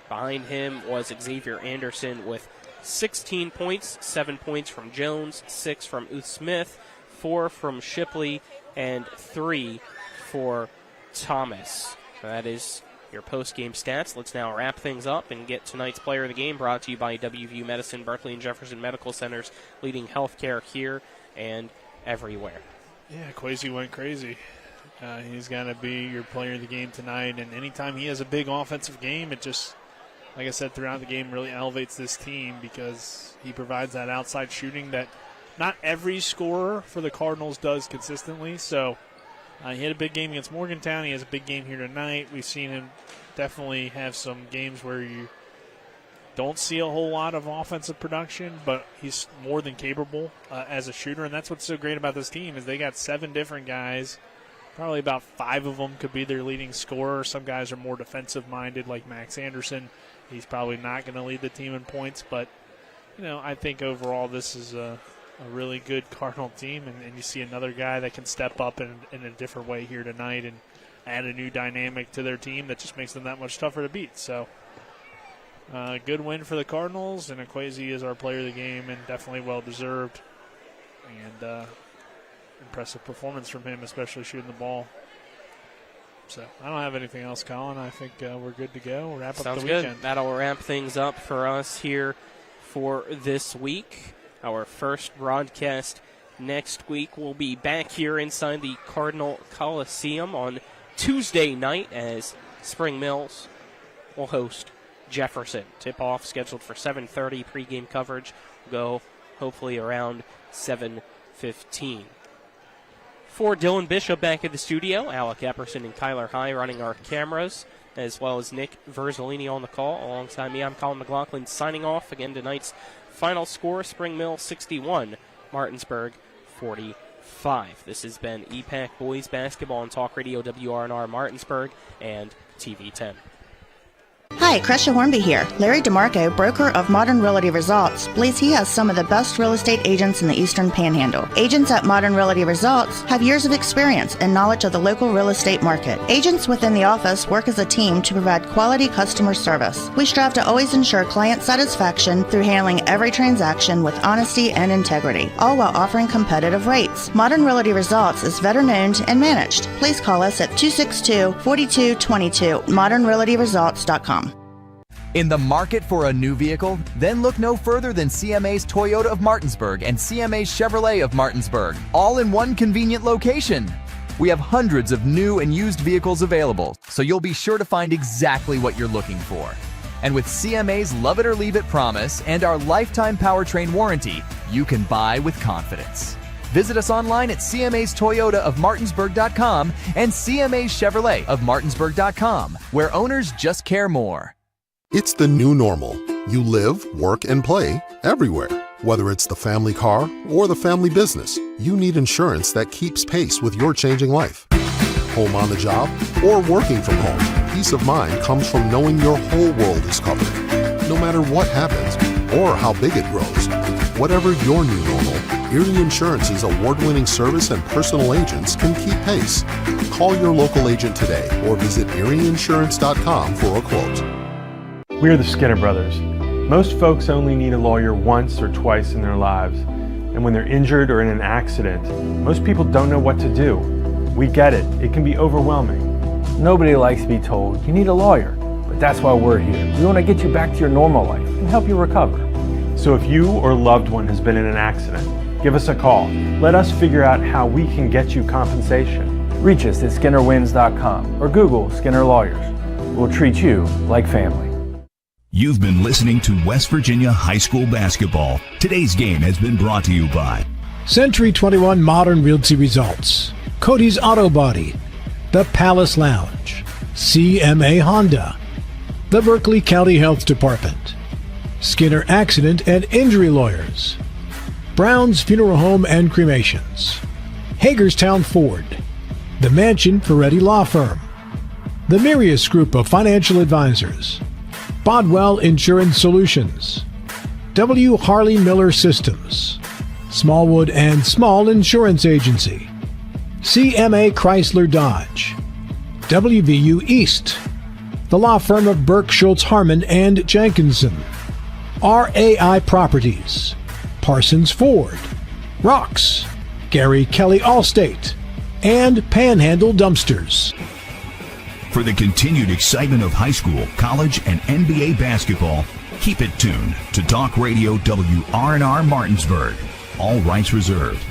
G: Behind him was Xavier Anderson with 16 points, 7 points from Jones, 6 from Uth Smith, 4 from Shipley, and 3 for Thomas. So that is your post-game stats. Let's now wrap things up and get tonight's player of the game, brought to you by WVU Medicine, Berkeley and Jefferson Medical Centers, leading healthcare here and everywhere.
J: Yeah, Kwesi went crazy. He's going to be your player of the game tonight, and anytime he has a big offensive game, it just, like I said, throughout the game really elevates this team, because he provides that outside shooting that not every scorer for the Cardinals does consistently. So he had a big game against Morgantown. He has a big game here tonight. We've seen him definitely have some games where you don't see a whole lot of offensive production, but he's more than capable as a shooter, and that's what's so great about this team is they got 7 different guys. Probably about 5 of them could be their leading scorer. Some guys are more defensive-minded, like Max Anderson. He's probably not going to lead the team in points, but I think overall this is a really good Cardinal team, and you see another guy that can step up in a different way here tonight and add a new dynamic to their team that just makes them that much tougher to beat. So good win for the Cardinals, and Akwesi is our player of the game and definitely well-deserved. And impressive performance from him, especially shooting the ball. So I don't have anything else, Colin. I think we're good to go. We'll wrap up the weekend.
G: Sounds good. That'll wrap things up for us here for this week. Our first broadcast next week will be back here inside the Cardinal Coliseum on Tuesday night as Spring Mills will host Jefferson. Tip-off scheduled for 7:30. Pregame coverage will go hopefully around 7:15. For Dylan Bishop back at the studio, Alec Epperson and Kyler High running our cameras, as well as Nick Verzolini on the call. Alongside me, I'm Colin McLaughlin signing off. Again, tonight's final score, Spring Mill 61, Martinsburg 45. This has been EPAC Boys Basketball on Talk Radio WRNR Martinsburg and TV 10.
D: Hi, Crescia Hornby here. Larry DeMarco, broker of Modern Realty Results, believes he has some of the best real estate agents in the Eastern Panhandle. Agents at Modern Realty Results have years of experience and knowledge of the local real estate market. Agents within the office work as a team to provide quality customer service. We strive to always ensure client satisfaction through handling every transaction with honesty and integrity, all while offering competitive rates. Modern Realty Results is veteran-owned and managed. Please call us at 262-4222, modernrealtyresults.com.
E: In the market for a new vehicle? Then look no further than CMA's Toyota of Martinsburg and CMA's Chevrolet of Martinsburg, all in one convenient location. We have hundreds of new and used vehicles available, so you'll be sure to find exactly what you're looking for. And with CMA's Love It or Leave It promise and our lifetime powertrain warranty, you can buy with confidence. Visit us online at CMA's Toyota of Martinsburg.com and CMA's Chevrolet of Martinsburg.com, where owners just care more.
P: It's the new normal. You live, work, and play everywhere. Whether it's the family car or the family business, you need insurance that keeps pace with your changing life. Home on the job or working from home, peace of mind comes from knowing your whole world is covered. No matter what happens or how big it grows, whatever your new normal, Erie Insurance's award-winning service and personal agents can keep pace. Call your local agent today or visit erieinsurance.com for a quote.
W: We're the Skinner Brothers. Most folks only need a lawyer once or twice in their lives. And when they're injured or in an accident, most people don't know what to do. We get it. It can be overwhelming. Nobody likes to be told, you need a lawyer. But that's why we're here. We want to get you back to your normal life and help you recover. So if you or a loved one has been in an accident, give us a call. Let us figure out how we can get you compensation. Reach us at SkinnerWins.com or Google Skinner Lawyers. We'll treat you like family.
Y: You've been listening to West Virginia High School Basketball. Today's game has been brought to you by
I: Century 21 Modern Realty Results, Cody's Auto Body, The Palace Lounge, CMA Honda, the Berkeley County Health Department, Skinner Accident and Injury Lawyers, Brown's Funeral Home and Cremations, Hagerstown Ford, the Mansion Ferretti Law Firm, the Mirius Group of Financial Advisors, Bodwell Insurance Solutions, W. Harley Miller Systems, Smallwood and Small Insurance Agency, CMA Chrysler Dodge, WVU East, the law firm of Burke Schultz Harmon and Jenkinson, RAI Properties, Parsons Ford, Rocks, Gary Kelly Allstate, and Panhandle Dumpsters.
Y: For the continued excitement of high school, college, and NBA basketball, keep it tuned to Talk Radio WRNR Martinsburg. All rights reserved.